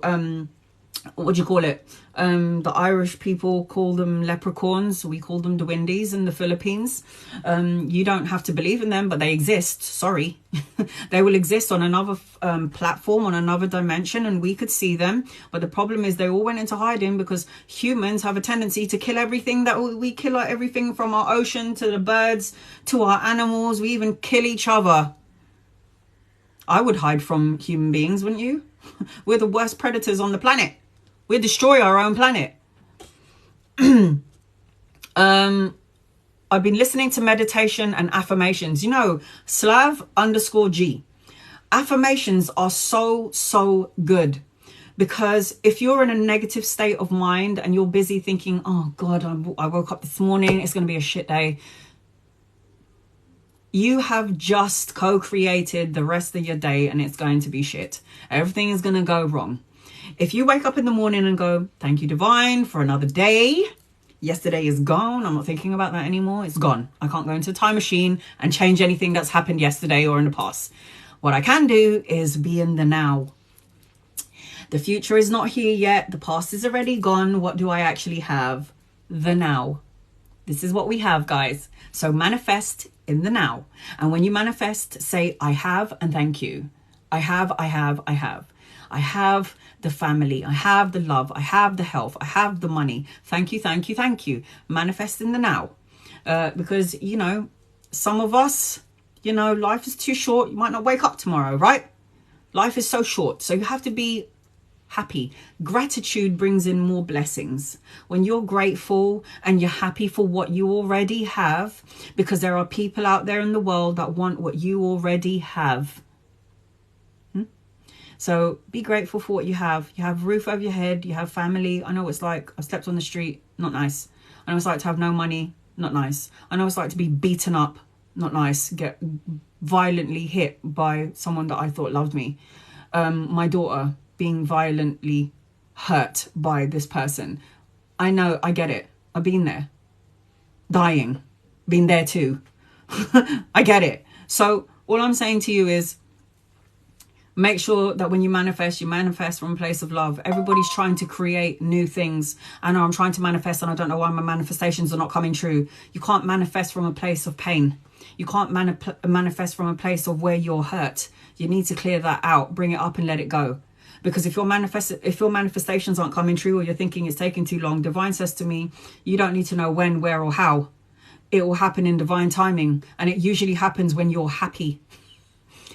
A: what do you call it? The Irish people call them leprechauns. We call them duendes in the Philippines. You don't have to believe in them, but they exist. Sorry. They will exist on another platform, on another dimension, and we could see them. But the problem is they all went into hiding because humans have a tendency to kill everything that we kill, everything from our ocean to the birds to our animals. We even kill each other. I would hide from human beings, wouldn't you? We're the worst predators on the planet. We destroy our own planet. I've been listening to meditation and affirmations. You know, Slav_G. Affirmations are so good. Because if you're in a negative state of mind and you're busy thinking, oh God, I woke up this morning, it's going to be a shit day. You have just co-created the rest of your day, and it's going to be shit. Everything is going to go wrong. If you wake up in the morning and go, thank you, divine, for another day. Yesterday is gone. I'm not thinking about that anymore. It's gone. I can't go into a time machine and change anything that's happened yesterday or in the past. What I can do is be in the now. The future is not here yet. The past is already gone. What do I actually have? The now. This is what we have, guys. So manifest in the now. And when you manifest, say, I have and thank you. I have, I have, I have. I have the family. I have the love. I have the health. I have the money. Thank you, thank you, thank you. Manifest in the now. Because, you know, some of us, you know, life is too short. You might not wake up tomorrow, right? Life is so short. So you have to be happy. Gratitude brings in more blessings. When you're grateful and you're happy for what you already have, because there are people out there in the world that want what you already have. So be grateful for what you have. You have roof over your head. You have family. I know it's like, I've slept on the street. Not nice. I know it's like to have no money. Not nice. I know it's like to be beaten up. Not nice. Get violently hit by someone that I thought loved me. My daughter being violently hurt by this person. I know, I get it. I've been there. Dying. Been there too. I get it. So all I'm saying to you is, make sure that when you manifest from a place of love. Everybody's trying to create new things. I know I'm trying to manifest and I don't know why my manifestations are not coming true. You can't manifest from a place of pain. You can't manifest from a place of where you're hurt. You need to clear that out, bring it up and let it go. Because if your manifestations aren't coming true, or you're thinking it's taking too long, divine says to me, you don't need to know when, where or how. It will happen in divine timing. And it usually happens when you're happy.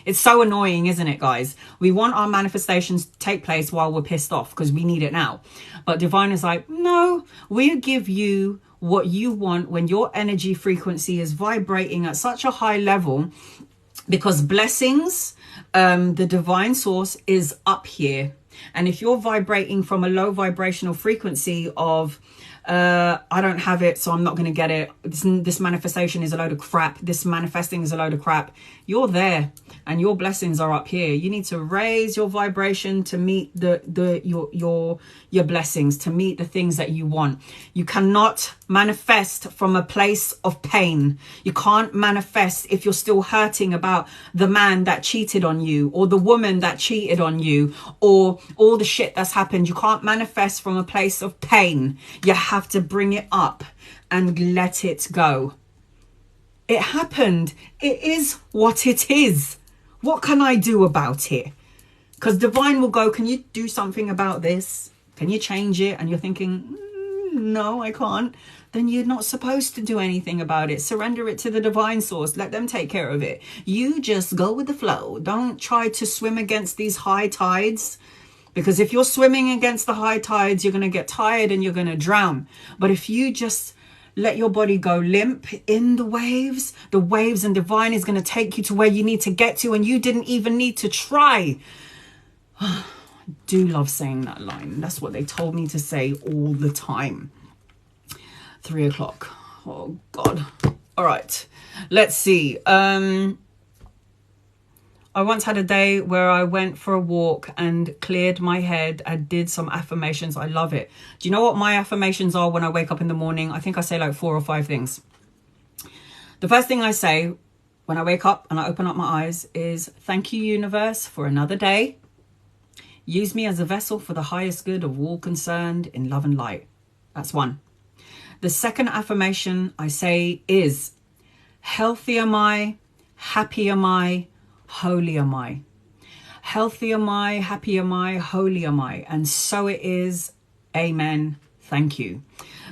A: It's so annoying, isn't it, guys? We want our manifestations to take place while we're pissed off because we need it now. But divine is like, no, we'll give you what you want when your energy frequency is vibrating at such a high level, because blessings, the divine source is up here. And if you're vibrating from a low vibrational frequency of, I don't have it, so I'm not going to get it. This manifestation is a load of crap. This manifesting is a load of crap. You're there and your blessings are up here. You need to raise your vibration to meet your blessings, to meet the things that you want. You cannot manifest from a place of pain. You can't manifest if you're still hurting about the man that cheated on you, or the woman that cheated on you, or all the shit that's happened. You can't manifest from a place of pain. You have to bring it up and let it go. It happened. It is what it is. What can I do about it? Because divine will go, can you do something about this? Can you change it? And you're thinking, no, I can't. Then you're not supposed to do anything about it. Surrender it to the divine source. Let them take care of it. You just go with the flow. Don't try to swim against these high tides. Because if you're swimming against the high tides, you're going to get tired and you're going to drown. But if you just let your body go limp in the waves and divine is going to take you to where you need to get to, and you didn't even need to try. I do love saying that line. That's what they told me to say all the time. 3 o'clock. Oh, God. All right. Let's see. I once had a day where I went for a walk and cleared my head. I did some affirmations. I love it. Do you know what my affirmations are when I wake up in the morning? I think I say like 4 or 5 things. The first thing I say when I wake up and I open up my eyes is, thank you, universe, for another day. Use me as a vessel for the highest good of all concerned in love and light. That's one. The second affirmation I say is, healthy am I, happy am I, holy am I. Healthy am I, happy am I, holy am I. And so it is. Amen. Thank you.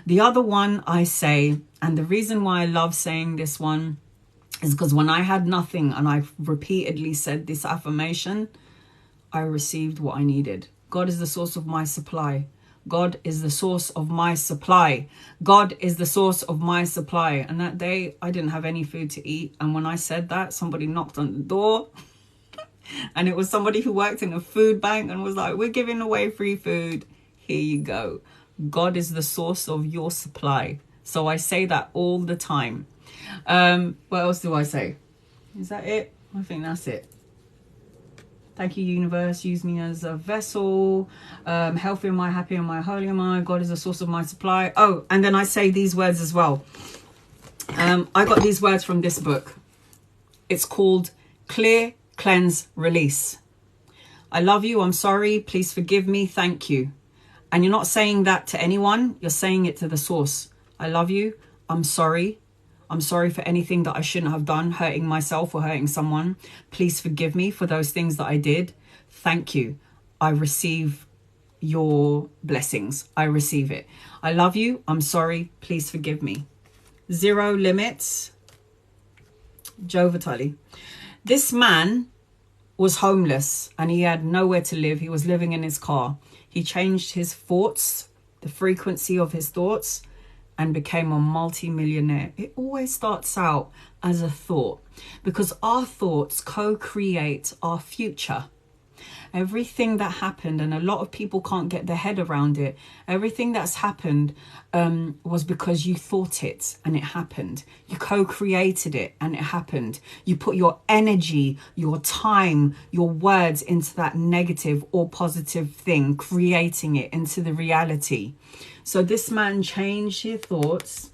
A: The other one I say, and the reason why I love saying this one is because when I had nothing and I've repeatedly said this affirmation, I received what I needed. God is the source of my supply. God is the source of my supply. God is the source of my supply. And that day I didn't have any food to eat. And when I said that, somebody knocked on the door. And it was somebody who worked in a food bank and was like, we're giving away free food. Here you go. God is the source of your supply. So I say that all the time. What else do I say? Is that it? I think that's it. Thank you, universe. Use me as a vessel. Healthy am I, happy am I, holy am I. God is the source of my supply. Oh, and then I say these words as well. I got these words from this book. It's called Clear, Cleanse, Release. I love you. I'm sorry. Please forgive me. Thank you. And you're not saying that to anyone. You're saying it to the source. I love you. I'm sorry. I'm sorry for anything that I shouldn't have done, hurting myself or hurting someone. Please forgive me for those things that I did. Thank you. I receive your blessings. I receive it. I love you. I'm sorry. Please forgive me. Zero limits. Joe Vitale. This man was homeless and he had nowhere to live. He was living in his car. He changed his thoughts, the frequency of his thoughts, and became a multi-millionaire. It always starts out as a thought because our thoughts co-create our future. Everything that happened, and a lot of people can't get their head around it, everything that's happened was because you thought it and it happened. You co-created it and it happened. You put your energy, your time, your words into that negative or positive thing, creating it into the reality. So this man changed his thoughts.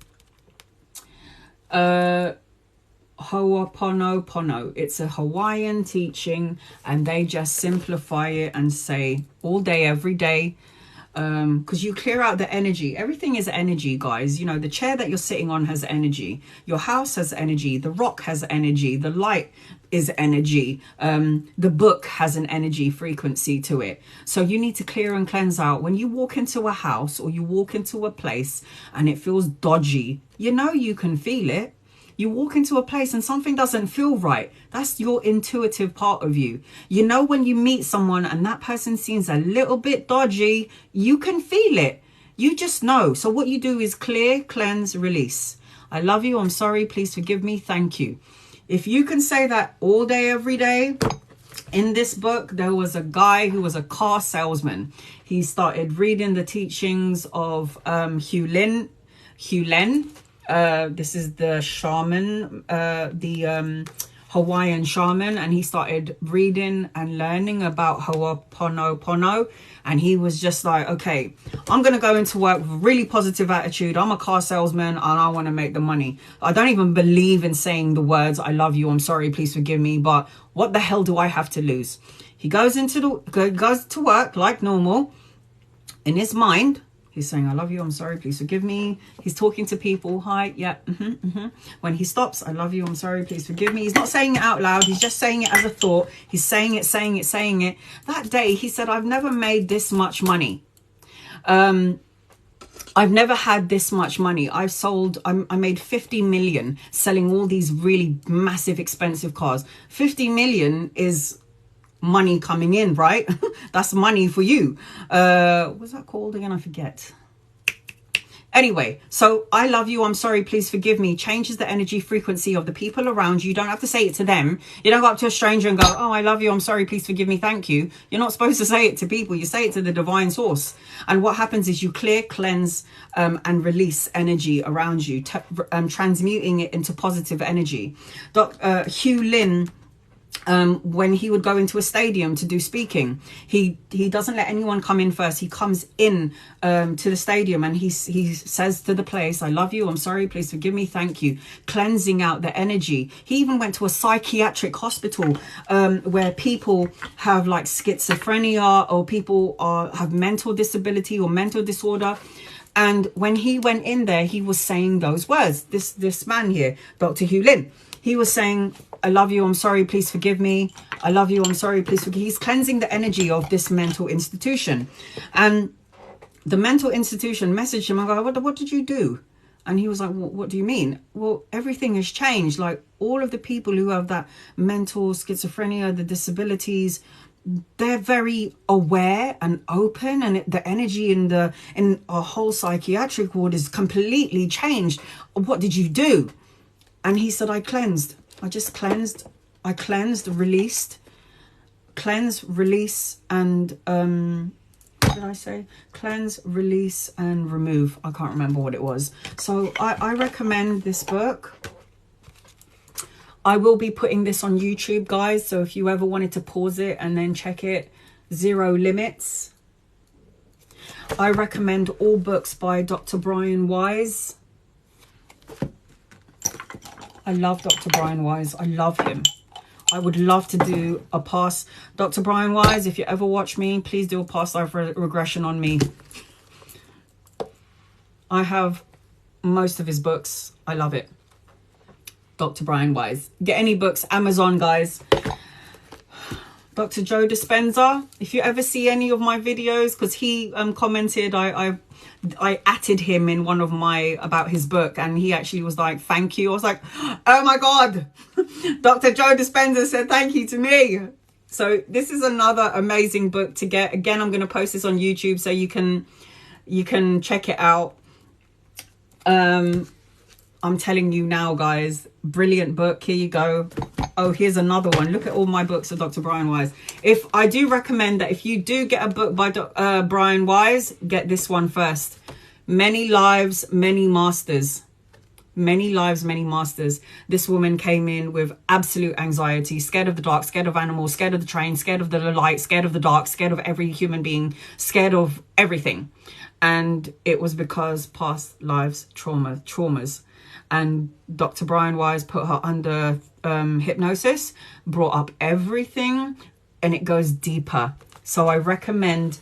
A: Ho'oponopono. It's a Hawaiian teaching, and they just simplify it and say all day, every day, because you clear out the energy. Everything is energy, guys. You know, the chair that you're sitting on has energy. Your house has energy. The rock has energy. The light is energy. The book has an energy frequency to it. So you need to clear and cleanse out. When you walk into a house or you walk into a place and it feels dodgy, you know you can feel it. You walk into a place and something doesn't feel right. That's your intuitive part of you. You know, when you meet someone and that person seems a little bit dodgy, you can feel it. You just know. So what you do is clear, cleanse, release. I love you. I'm sorry. Please forgive me. Thank you. If you can say that all day, every day. In this book, there was a guy who was a car salesman. He started reading the teachings of Hugh Len. This is the shaman, the Hawaiian shaman, and he started reading and learning about Ho'oponopono, and he was just like, okay, I'm going to go into work with a really positive attitude. I'm a car salesman and I want to make the money. I don't even believe in saying the words, I love you, I'm sorry, please forgive me, but what the hell do I have to lose? He goes to work like normal. In his mind, he's saying, I love you, I'm sorry, please forgive me. He's talking to people. Hi, yeah, When he stops, I love you, I'm sorry, please forgive me. He's not saying it out loud. He's just saying it as a thought. He's saying it. That day, he said, I've never made this much money. I've never had this much money. I made 50 million selling all these really massive, expensive cars. 50 million is money coming in, right? That's money for you. What's that called again? I forget. Anyway, so I love you, I'm sorry, please forgive me changes the energy frequency of the people around you. You don't have to say it to them. You don't go up to a stranger and go, oh, I love you, I'm sorry, please forgive me, thank you. You're not supposed to say it to people. You say it to the divine source. And what happens is you clear, cleanse, and release energy around you, transmuting it into positive energy. Hugh Lin, when he would go into a stadium to do speaking, he doesn't let anyone come in first. He comes in to the stadium and he says to the place, I love you, I'm sorry, please forgive me, thank you, cleansing out the energy. He even went to a psychiatric hospital where people have like schizophrenia, or people have mental disability or mental disorder. And when he went in there, he was saying those words. This man here, Dr. Hugh Lin, he was saying, I love you, I'm sorry, please forgive me. I love you, I'm sorry, please forgive me. He's cleansing the energy of this mental institution. And the mental institution messaged him. I go, what did you do? And he was like, what do you mean? Well, everything has changed. Like all of the people who have that mental schizophrenia, the disabilities, they're very aware and open, and the energy in our whole psychiatric ward is completely changed. What did you do? And he said, I cleansed. I just cleansed. I cleansed, released, cleanse, release, and what did I say? Cleanse, release, and remove. I can't remember what it was. So I recommend this book. I will be putting this on YouTube, guys. So if you ever wanted to pause it and then check it, Zero Limits. I recommend all books by Dr. Brian Weiss. I love Dr. Brian Weiss. I love him. I would love to do a past. Dr. Brian Weiss, if you ever watch me, please do a past life regression on me. I have most of his books. I love it. Dr. Brian Weiss. Get any books, Amazon, guys. Dr. Joe Dispenza, if you ever see any of my videos, because he commented, I atted him in one of my about his book, and he actually was like, thank you. I was like, oh my God, Dr. Joe Dispenza said thank you to me. So this is another amazing book to get. Again, I'm going to post this on YouTube so you can check it out. I'm telling you now, guys, brilliant book. Here you go. Oh, here's another one. Look at all my books of Dr. Brian Weiss. If I do recommend that if you do get a book by Brian Weiss, get this one first. Many Lives, Many Masters. Many Lives, Many Masters. This woman came in with absolute anxiety, scared of the dark, scared of animals, scared of the train, scared of the light, scared of the dark, scared of every human being, scared of everything. And it was because past lives traumas. And Dr. Brian Weiss put her under hypnosis, brought up everything, and it goes deeper. So I recommend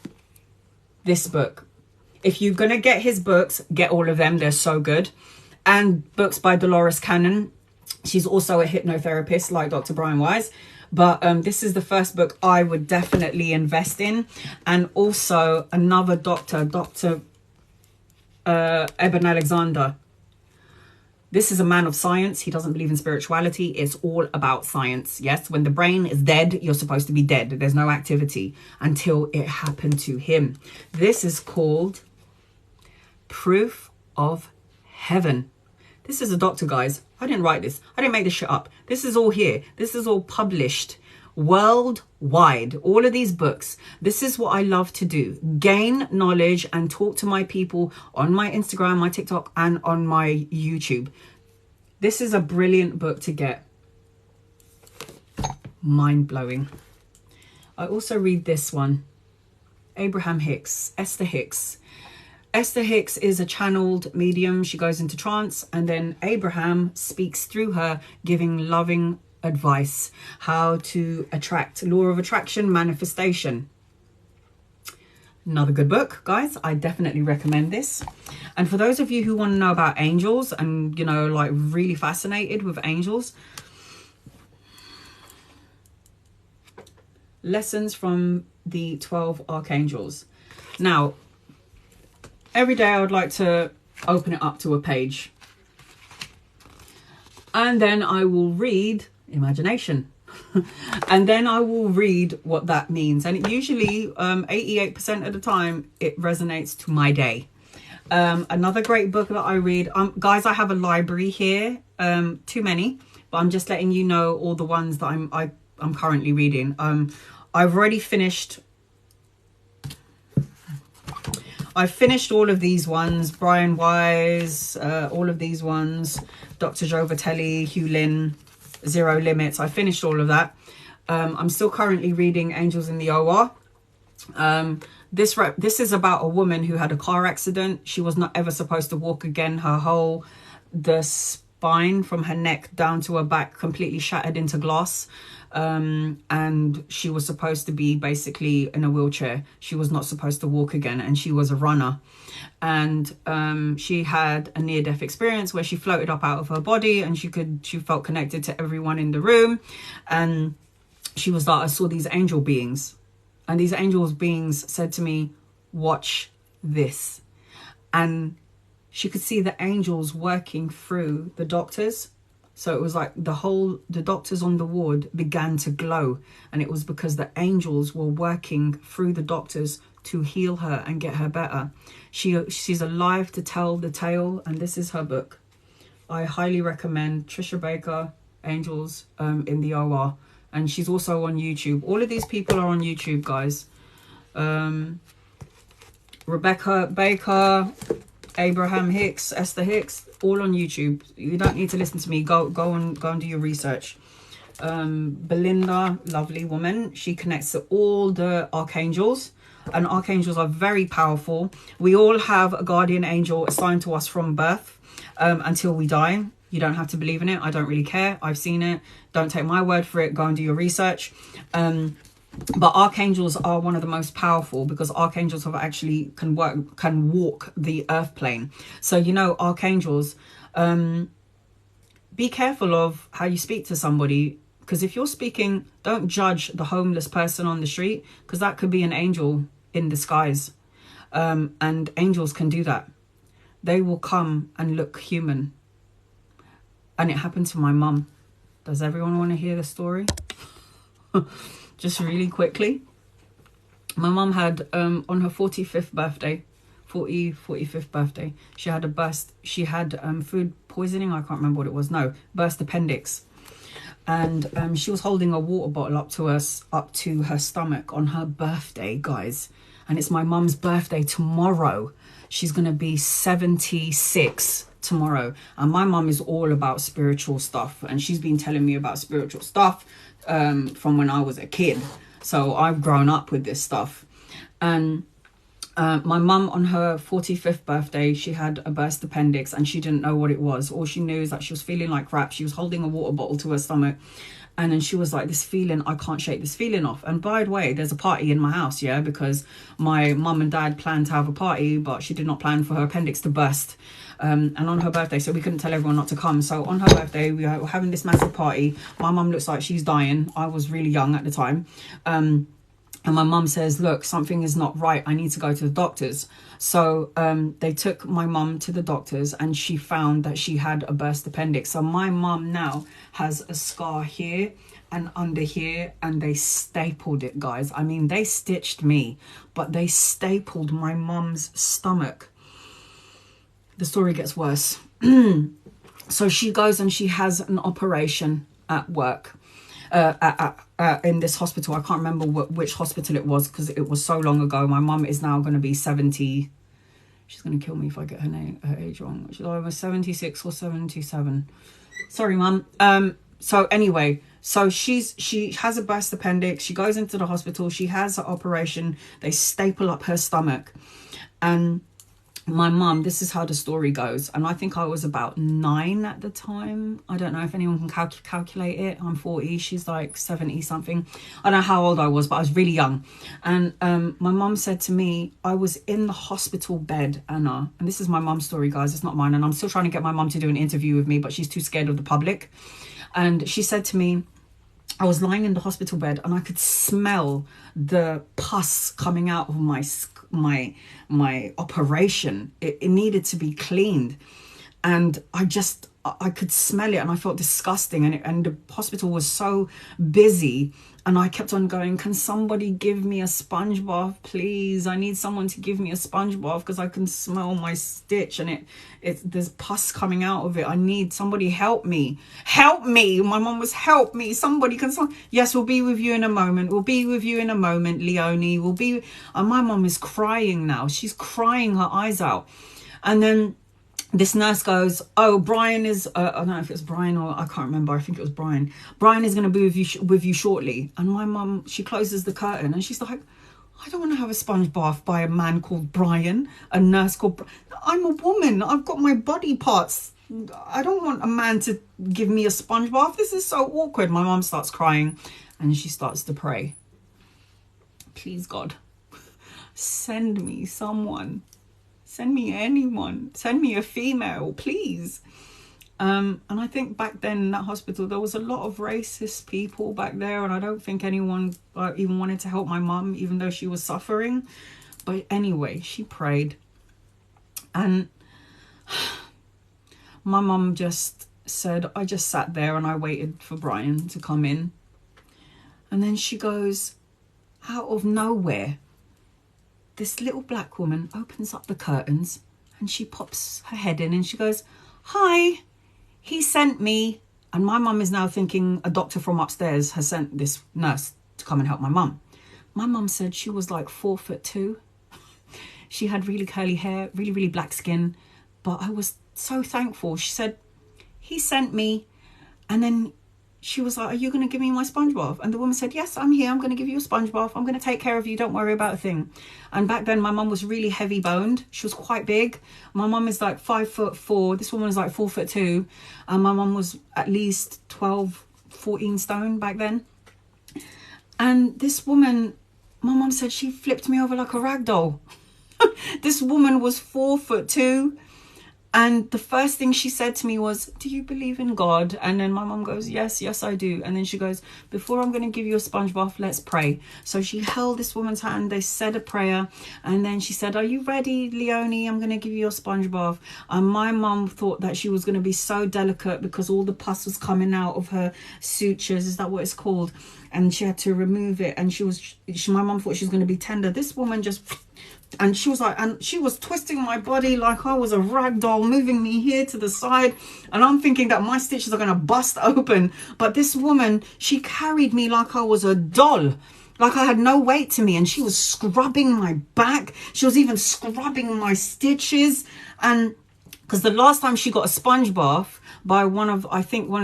A: this book. If you're going to get his books, get all of them. They're so good. And books by Dolores Cannon. She's also a hypnotherapist like Dr. Brian Weiss. But this is the first book I would definitely invest in. And also another doctor, Dr. Eben Alexander. This is a man of science. He doesn't believe in spirituality. It's all about science. Yes, when the brain is dead, you're supposed to be dead. There's no activity until it happened to him. This is called Proof of Heaven. This is a doctor, guys. I didn't write this. I didn't make this shit up. This is all here. This is all published worldwide. All of these books. This is what I love to do. Gain knowledge and talk to my people on my Instagram, my TikTok, and on my YouTube. This is a brilliant book to get. Mind-blowing. I also read this one. Abraham Hicks, Esther Hicks. Esther Hicks is a channeled medium. She goes into trance, and then Abraham speaks through her, giving loving advice how to attract, law of attraction, manifestation. Another good book, guys. I definitely recommend this. And for those of you who want to know about angels and, you know, like really fascinated with angels, Lessons from the 12 Archangels. Now, every day I would like to open it up to a page, and then I will read imagination. And then I will read what that means. And it usually, 88% of the time, it resonates to my day. Another great book that I read, guys, I have a library here, too many, but I'm just letting you know all the ones that I'm currently reading. I've already finished. I've finished all of these ones. Brian Weiss, all of these ones. Dr. Joe Vitale, Hugh Lin, Zero Limits. I finished all of that. I'm still currently reading Angels in the OR. This is about a woman who had a car accident. She was not ever supposed to walk again. The spine from her neck down to her back completely shattered into glass. And she was supposed to be basically in a wheelchair. She was not supposed to walk again, and she was a runner. And she had a near-death experience where she floated up out of her body, and she felt connected to everyone in the room. And she was like, I saw these angel beings, and these angel beings said to me, watch this. And she could see the angels working through the doctors. So it was like the doctors on the ward began to glow. And it was because the angels were working through the doctors to heal her and get her better. She's alive to tell the tale. And this is her book. I highly recommend Trisha Baker, Angels in the OR. And she's also on YouTube. All of these people are on YouTube, guys. Rebecca Baker, Abraham Hicks, Esther Hicks, all on YouTube. You don't need to listen to me. Go and do your research. Belinda, lovely woman. She connects to all the archangels, and archangels are very powerful. We all have a guardian angel assigned to us from birth until we die. You don't have to believe in it. I don't really care. I've seen it. Don't take my word for it. Go and do your research. But archangels are one of the most powerful, because archangels have actually can walk the earth plane. So, you know, archangels, be careful of how you speak to somebody, because if you're speaking, don't judge the homeless person on the street, because that could be an angel in disguise. And angels can do that. They will come and look human. And it happened to my mum. Does everyone want to hear the story? Just really quickly. My mum had, on her 45th birthday, 45th birthday, she had a burst. She had food poisoning. I can't remember what it was. No, burst appendix. And she was holding a water bottle up to her stomach on her birthday, guys. And it's my mum's birthday tomorrow. She's going to be 76 tomorrow. And my mum is all about spiritual stuff. And she's been telling me about spiritual stuff from when I was a kid. So I've grown up with this stuff. And my mum, on her 45th birthday, she had a burst appendix and she didn't know what it was. All she knew is that she was feeling like crap. She was holding a water bottle to her stomach. And then she was like, this feeling, I can't shake this feeling off. And by the way, there's a party in my house, yeah, because my mum and dad planned to have a party, but she did not plan for her appendix to burst. And on her birthday, so we couldn't tell everyone not to come. So on her birthday, we were having this massive party. My mum looks like she's dying. I was really young at the time. And my mum says, look, something is not right. I need to go to the doctors. So they took my mum to the doctors and she found that she had a burst appendix. So my mum now has a scar here and under here, and they stapled it, guys. I mean, they stitched me, but they stapled my mum's stomach. The story gets worse. So she goes and she has an operation at work. In this hospital. I can't remember which hospital it was, because it was so long ago. My mum is now going to be 70. She's going to kill me if I get her age wrong. She's either 76 or 77. Sorry, mum. So anyway, so she has a burst appendix. She goes into the hospital. She has an operation. They staple up her stomach. And my mum, this is how the story goes, and I think I was about 9 at the time. I don't know if anyone can calculate it. I'm 40, she's like 70 something. I don't know how old I was, but I was really young. And my mum said to me, I was in the hospital bed, Anna, and this is my mum's story, guys, it's not mine, and I'm still trying to get my mum to do an interview with me, but she's too scared of the public. And she said to me, I was lying in the hospital bed and I could smell the pus coming out of my operation. It needed to be cleaned, and I could smell it, and I felt disgusting, and the hospital was so busy, and I kept on going, can somebody give me a sponge bath, please? I need someone to give me a sponge bath because I can smell my stitch and there's pus coming out of it. I need somebody, help me. My mom was, help me, somebody can. Yes, we'll be with you in a moment. We'll be with you in a moment, Leonie. And my mom is crying now. She's crying her eyes out. And then this nurse goes, oh, Brian is, I don't know if it's Brian or I can't remember. I think it was Brian. Brian is going to be with you shortly. And my mum, she closes the curtain and she's like, I don't want to have a sponge bath by a man called Brian, a nurse called I'm a woman. I've got my body parts. I don't want a man to give me a sponge bath. This is so awkward. My mum starts crying and she starts to pray. Please, God, send me someone. Send me anyone. Send me a female, please. And I think back then in that hospital, there was a lot of racist people back there. And I don't think anyone even wanted to help my mum, even though she was suffering. But anyway, she prayed. And my mum just said, I just sat there and I waited for Brian to come in. And then she goes, out of nowhere, this little black woman opens up the curtains and she pops her head in and she goes, hi, he sent me. And my mum is now thinking a doctor from upstairs has sent this nurse to come and help my mum. My mum said she was like 4'2". She had really curly hair, really, really black skin. But I was so thankful. She said, he sent me. And then she was like, are you going to give me my sponge bath? And the woman said, yes, I'm here. I'm going to give you a sponge bath. I'm going to take care of you. Don't worry about a thing. And back then, my mum was really heavy boned. She was quite big. My mum is like 5'4". This woman is like 4'2". And my mum was at least 12, 14 stone back then. And this woman, my mum said she flipped me over like a rag doll. This woman was 4'2". And the first thing she said to me was, do you believe in God? And then my mum goes, yes, I do. And then she goes, before I'm going to give you a sponge bath, let's pray. So she held this woman's hand. They said a prayer. And then she said, are you ready, Leonie? I'm going to give you a sponge bath. And my mum thought that she was going to be so delicate because all the pus was coming out of her sutures. Is that what it's called? And she had to remove it. And my mum thought she was going to be tender. This woman just... And she was like, and she was twisting my body like I was a rag doll, moving me here to the side. And I'm thinking that my stitches are going to bust open. But this woman, she carried me like I was a doll, like I had no weight to me. And she was scrubbing my back. She was even scrubbing my stitches. And because the last time she got a sponge bath by one of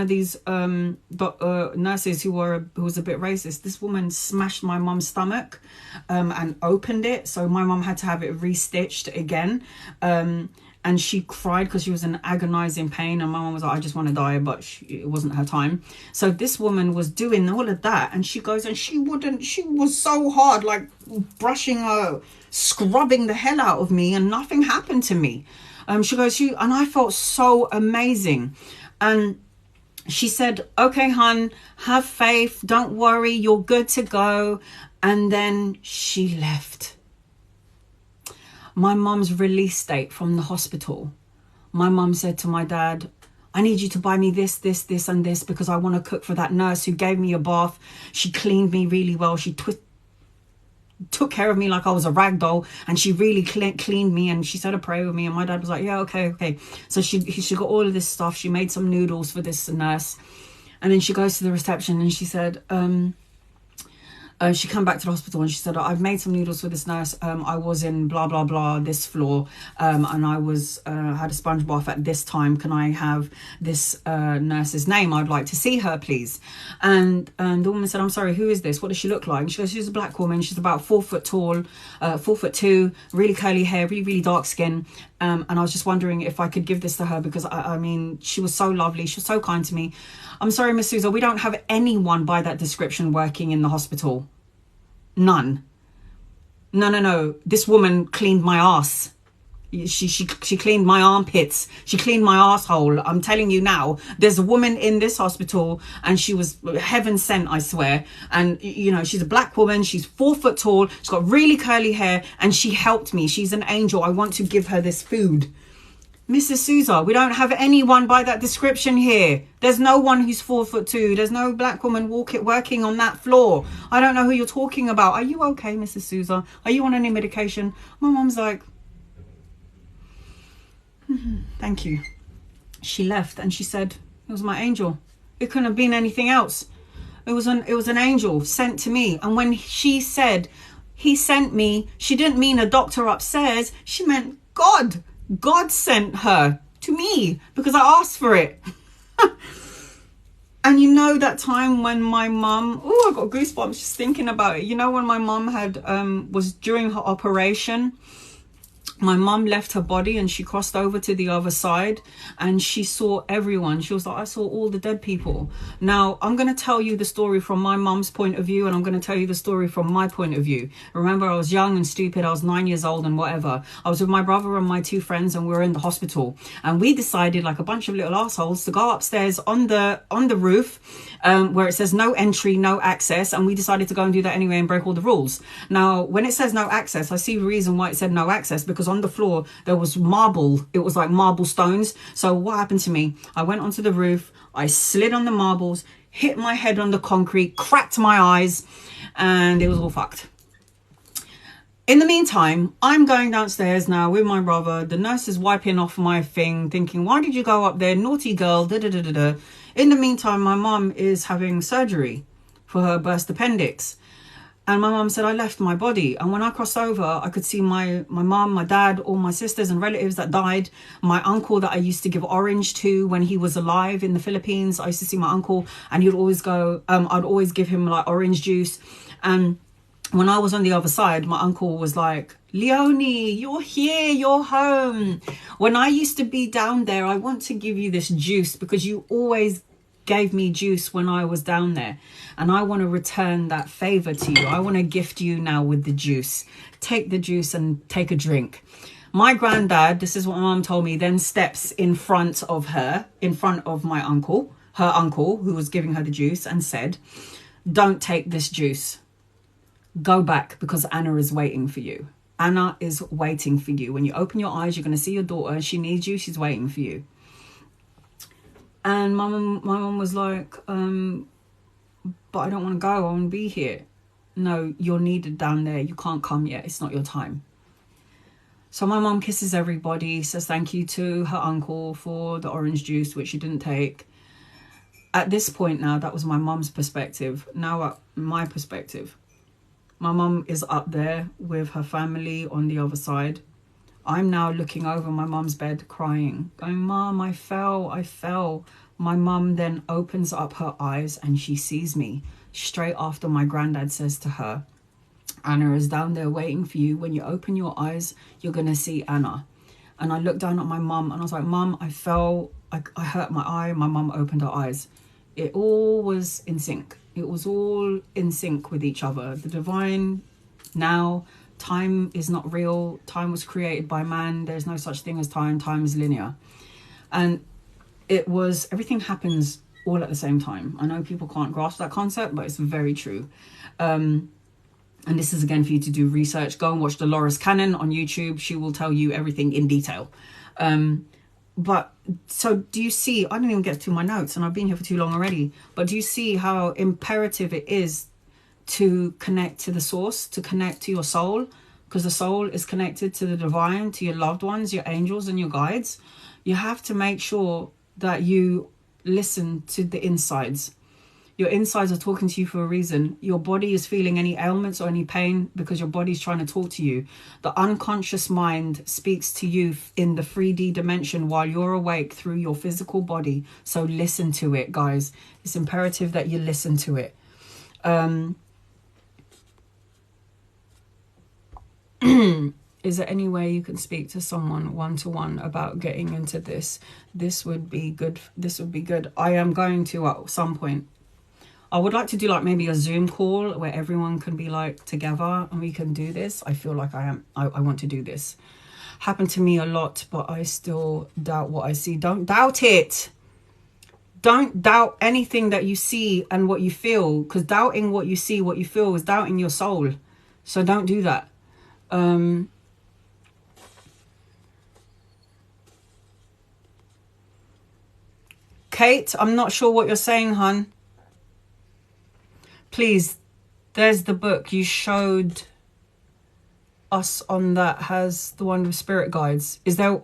A: these nurses who was a bit racist, this woman smashed my mum's stomach and opened it. So my mum had to have it restitched again. And she cried because she was in agonizing pain. And my mum was like, I just want to die, but it wasn't her time. So this woman was doing all of that. And she goes, and she was so hard, like scrubbing the hell out of me, and nothing happened to me. She goes, and I felt so amazing. And she said, okay, hun, have faith. Don't worry. You're good to go. And then she left. My mum's release date from the hospital. My mum said to my dad, I need you to buy me this, and this, because I want to cook for that nurse who gave me a bath. She cleaned me really well. She took care of me like I was a rag doll, and she really cleaned me, and she said a prayer with me. And my dad was like, yeah, okay. So she got all of this stuff. She made some noodles for this nurse, and then she goes to the reception and she said, she came back to the hospital and she said, I've made some noodles for this nurse. I was in blah, blah, blah, this floor. And I had a sponge bath at this time. Can I have this nurse's name? I'd like to see her, please. And the woman said, I'm sorry, who is this? What does she look like? And she goes, she's a black woman. She's about 4 foot tall, 4'2", really curly hair, really, really dark skin. And I was just wondering if I could give this to her because, I mean, she was so lovely. She was so kind to me. I'm sorry, Miss Souza, we don't have anyone by that description working in the hospital. None. No. This woman cleaned my ass. She cleaned my armpits. She cleaned my asshole. I'm telling you now, there's a woman in this hospital and she was heaven sent, I swear. And, you know, she's a black woman. She's 4 foot tall. She's got really curly hair and she helped me. She's an angel. I want to give her this food. Mrs. Souza, we don't have anyone by that description here. There's no one who's 4'2". There's no black woman working on that floor. I don't know who you're talking about. Are you okay, Mrs. Souza? Are you on any medication? My mom's like, thank you. She left and she said, it was my angel. It couldn't have been anything else. It was an angel sent to me. And when she said, he sent me, she didn't mean a doctor upstairs. She meant God. God sent her to me because I asked for it. And you know that time when my mum, I got goosebumps just thinking about it. You know when my mum was during her operation, my mum left her body and she crossed over to the other side and she saw everyone. She was like, I saw all the dead people. Now, I'm going to tell you the story from my mum's point of view and I'm going to tell you the story from my point of view. Remember, I was young and stupid. I was 9 years old and whatever. I was with my brother and my 2 friends and we were in the hospital. And we decided, like a bunch of little assholes, to go upstairs on the roof where it says no entry, no access. And we decided to go and do that anyway and break all the rules. Now, when it says no access, I see the reason why it said no access, because on the floor there was marble. It was like marble stones. So what happened to me? I went onto the roof, I slid on the marbles, hit my head on the concrete, cracked my eyes, and it was all fucked. In the meantime, I'm going downstairs now with my brother. The nurse is wiping off my thing, thinking, why did you go up there? Naughty girl, In the meantime, my mum is having surgery for her burst appendix. And my mum said, I left my body. And when I crossed over, I could see my mum, my dad, all my sisters and relatives that died. My uncle that I used to give orange to when he was alive in the Philippines. I used to see my uncle and he would always go, I'd always give him like orange juice. And when I was on the other side, my uncle was like, Leonie, you're here, you're home. When I used to be down there, I want to give you this juice because you always gave me juice when I was down there, and I want to return that favor to you. I want to gift you now with the juice. Take the juice and take a drink. My granddad, this is what my mom told me, then steps in front of her, in front of my uncle, her uncle who was giving her the juice, and said, don't take this juice. Go back because Anna is waiting for you. Anna is waiting for you. When you open your eyes, you're going to see your daughter. She needs you. She's waiting for you. And my mum was like, but I don't want to go. I want to be here. No, you're needed down there. You can't come yet. It's not your time. So my mum kisses everybody, says thank you to her uncle for the orange juice, which she didn't take. At this point now, that was my mum's perspective. Now, my perspective. My mum is up there with her family on the other side. I'm now looking over my mum's bed crying, going, Mum, I fell. My mum then opens up her eyes and she sees me. Straight after my granddad says to her, Anna is down there waiting for you. When you open your eyes, you're going to see Anna. And I looked down at my mum and I was like, Mum, I fell. I hurt my eye. My mum opened her eyes. It all was in sync. It was all in sync with each other. The divine now. Time is not real. Time was created by man. There's no such thing as time. Time is linear. And it was, everything happens all at the same time. I know people can't grasp that concept, but it's very true. And this is again for you to do research. Go and watch Dolores Cannon on YouTube. She will tell you everything in detail. But so do you see, I didn't even get to my notes and I've been here for too long already, but do you see how imperative it is to connect to the source, to connect to your soul? Because the soul is connected to the divine, to your loved ones, your angels and your guides. You have to make sure that you listen to the insides. Your insides are talking to you for a reason. Your body is feeling any ailments or any pain because your body's trying to talk to you. The unconscious mind speaks to you in the 3D dimension while you're awake through your physical body. So listen to it, guys. It's imperative that you listen to it. Is there any way you can speak to someone one-to-one about getting into this? This would be good. This would be good. I am going to at some point. I would like to do like maybe a Zoom call where everyone can be like together and we can do this. I feel like I want to do this. Happened to me a lot, but I still doubt what I see. Don't doubt it. Don't doubt anything that you see and what you feel, because doubting what you see, what you feel is doubting your soul. So don't do that. Kate, I'm not sure what you're saying, hun. Please, there's the book you showed us on that has the one with spirit guides. Is there...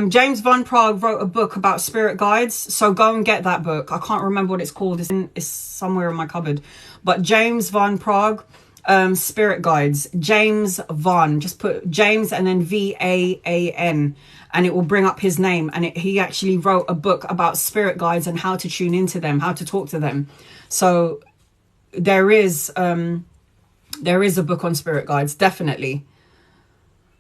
A: James Van Prague wrote a book about spirit guides, so go and get that book. I can't remember what it's called. It's somewhere in my cupboard. But James Van Prague, spirit guides. James Van, just put James and then V-A-A-N, and it will bring up his name. And he actually wrote a book about spirit guides and how to tune into them, how to talk to them. So there is a book on spirit guides, definitely.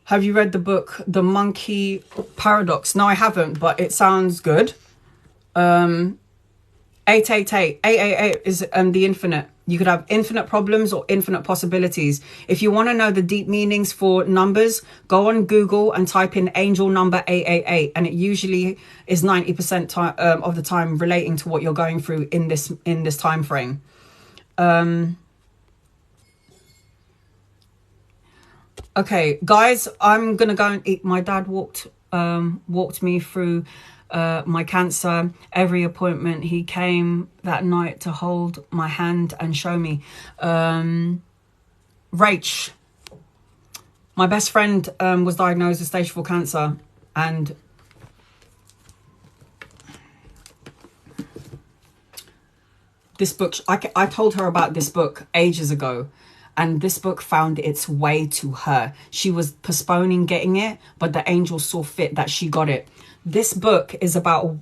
A: Have you read the book, The Monkey Paradox? No, I haven't, but it sounds good. 888. 888 is the infinite. You could have infinite problems or infinite possibilities. If you want to know the deep meanings for numbers, go on Google and type in angel number 888. And it usually is 90% of the time relating to what you're going through in this time frame. Okay, guys, I'm going to go and eat. My dad walked me through my cancer. Every appointment, he came that night to hold my hand and show me. Rach, my best friend, was diagnosed with stage 4 cancer. And this book, I told her about this book ages ago, and this book found its way to her. She was postponing getting it, but the angels saw fit that she got it. This book is about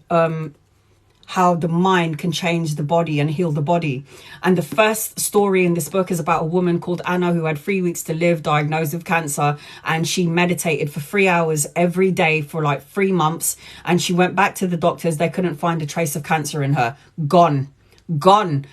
A: how the mind can change the body and heal the body. And the first story in this book is about a woman called Anna who had 3 weeks to live, diagnosed with cancer, and she meditated for 3 hours every day for like 3 months, and she went back to the doctors. They couldn't find a trace of cancer in her. Gone.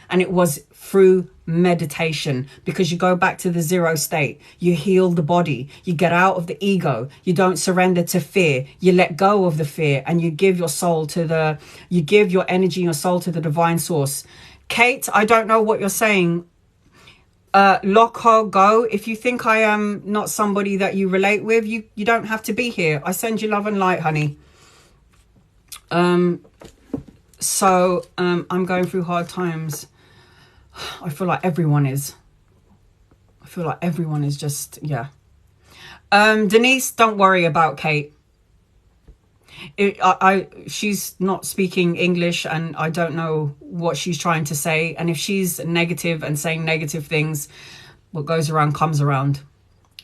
A: And it was through meditation, because you go back to the zero state, you heal the body, you get out of the ego, you don't surrender to fear, you let go of the fear, and you give your soul to the, you give your energy and your soul to the divine source. Kate, I don't know what you're saying. Loco, go. If you think I am not somebody that you relate with, you don't have to be here. I send you love and light, honey. So I'm going through hard times. I feel like everyone is. I feel like everyone is just, yeah. Denise, don't worry about Kate. She's not speaking English, and I don't know what she's trying to say. And if she's negative and saying negative things, what goes around comes around.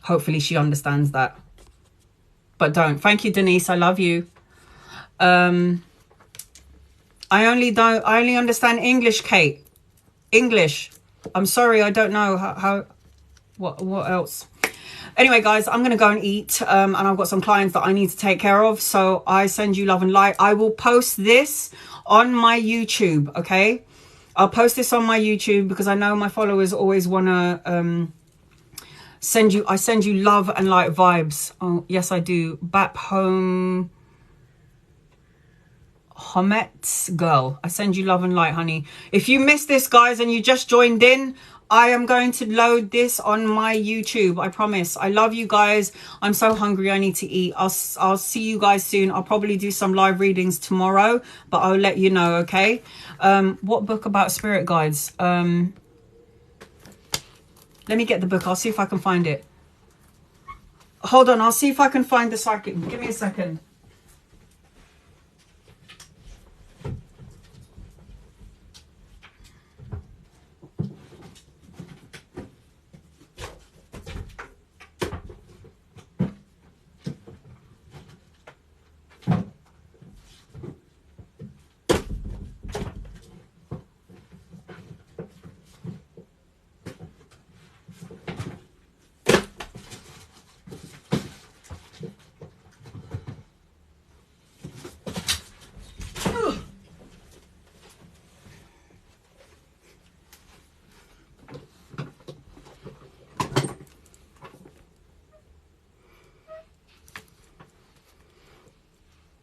A: Hopefully she understands that. But don't. Thank you, Denise. I love you. I only understand English, Kate. English. I'm sorry, I don't know what else. Anyway, guys, I'm gonna go and eat, and I've got some clients that I need to take care of, so I send you love and light. I will post this on my YouTube, okay? I'll post this on my YouTube because I know my followers always want to send you love and light vibes. Oh yes, I do. Back home, Homet girl, I send you love and light, honey. If you missed this, guys, and you just joined in, I am going to load this on my YouTube. I promise. I love you guys. I'm so hungry. I need to eat. I'll see you guys soon. I'll probably do some live readings tomorrow, but I'll let you know, okay? What book about spirit guides? Let me get the book. I'll see if I can find it. Hold on. I'll see if I can find the psychic. Give me a second.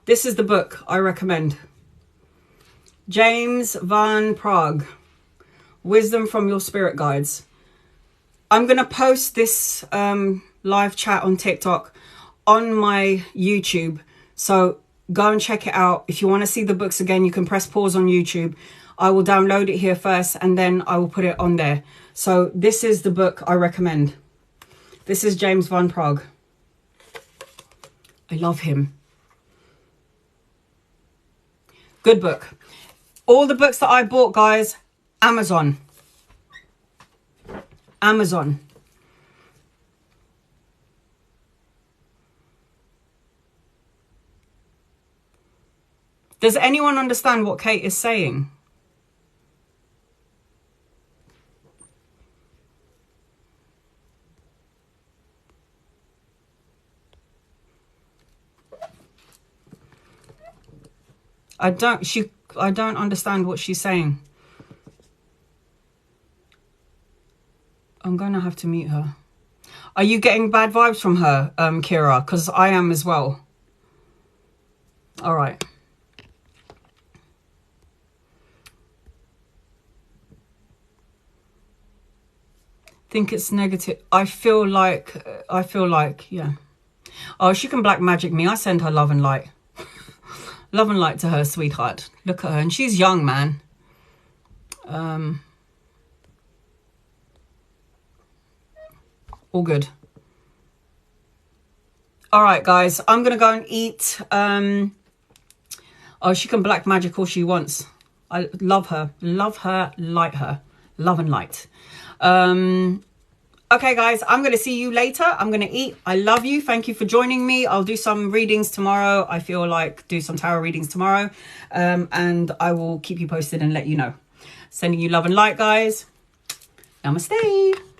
A: This is the book I recommend. James Van Praagh, Wisdom from Your Spirit Guides. I'm going to post this live chat on TikTok on my YouTube. So go and check it out. If you want to see the books again, you can press pause on YouTube. I will download it here first, and then I will put it on there. So this is the book I recommend. This is James Van Praagh. I love him. Good book. All the books that I bought, guys, Amazon. Amazon. Does anyone understand what Kate is saying? I don't understand what she's saying. I'm going to have to meet her. Are you getting bad vibes from her, Kira? Because I am as well. All right. Think it's negative. I feel like, yeah. Oh, she can black magic me. I send her love and light. Love and light to her, sweetheart. Look at her. And she's young, man. All good. All right, guys. I'm going to go and eat. Oh, she can black magic all she wants. I love her, light her, love and light. Okay, guys, I'm going to see you later. I'm going to eat. I love you. Thank you for joining me. I'll do some readings tomorrow. I feel like do some tarot readings tomorrow. And I will keep you posted and let you know. Sending you love and light, guys. Namaste.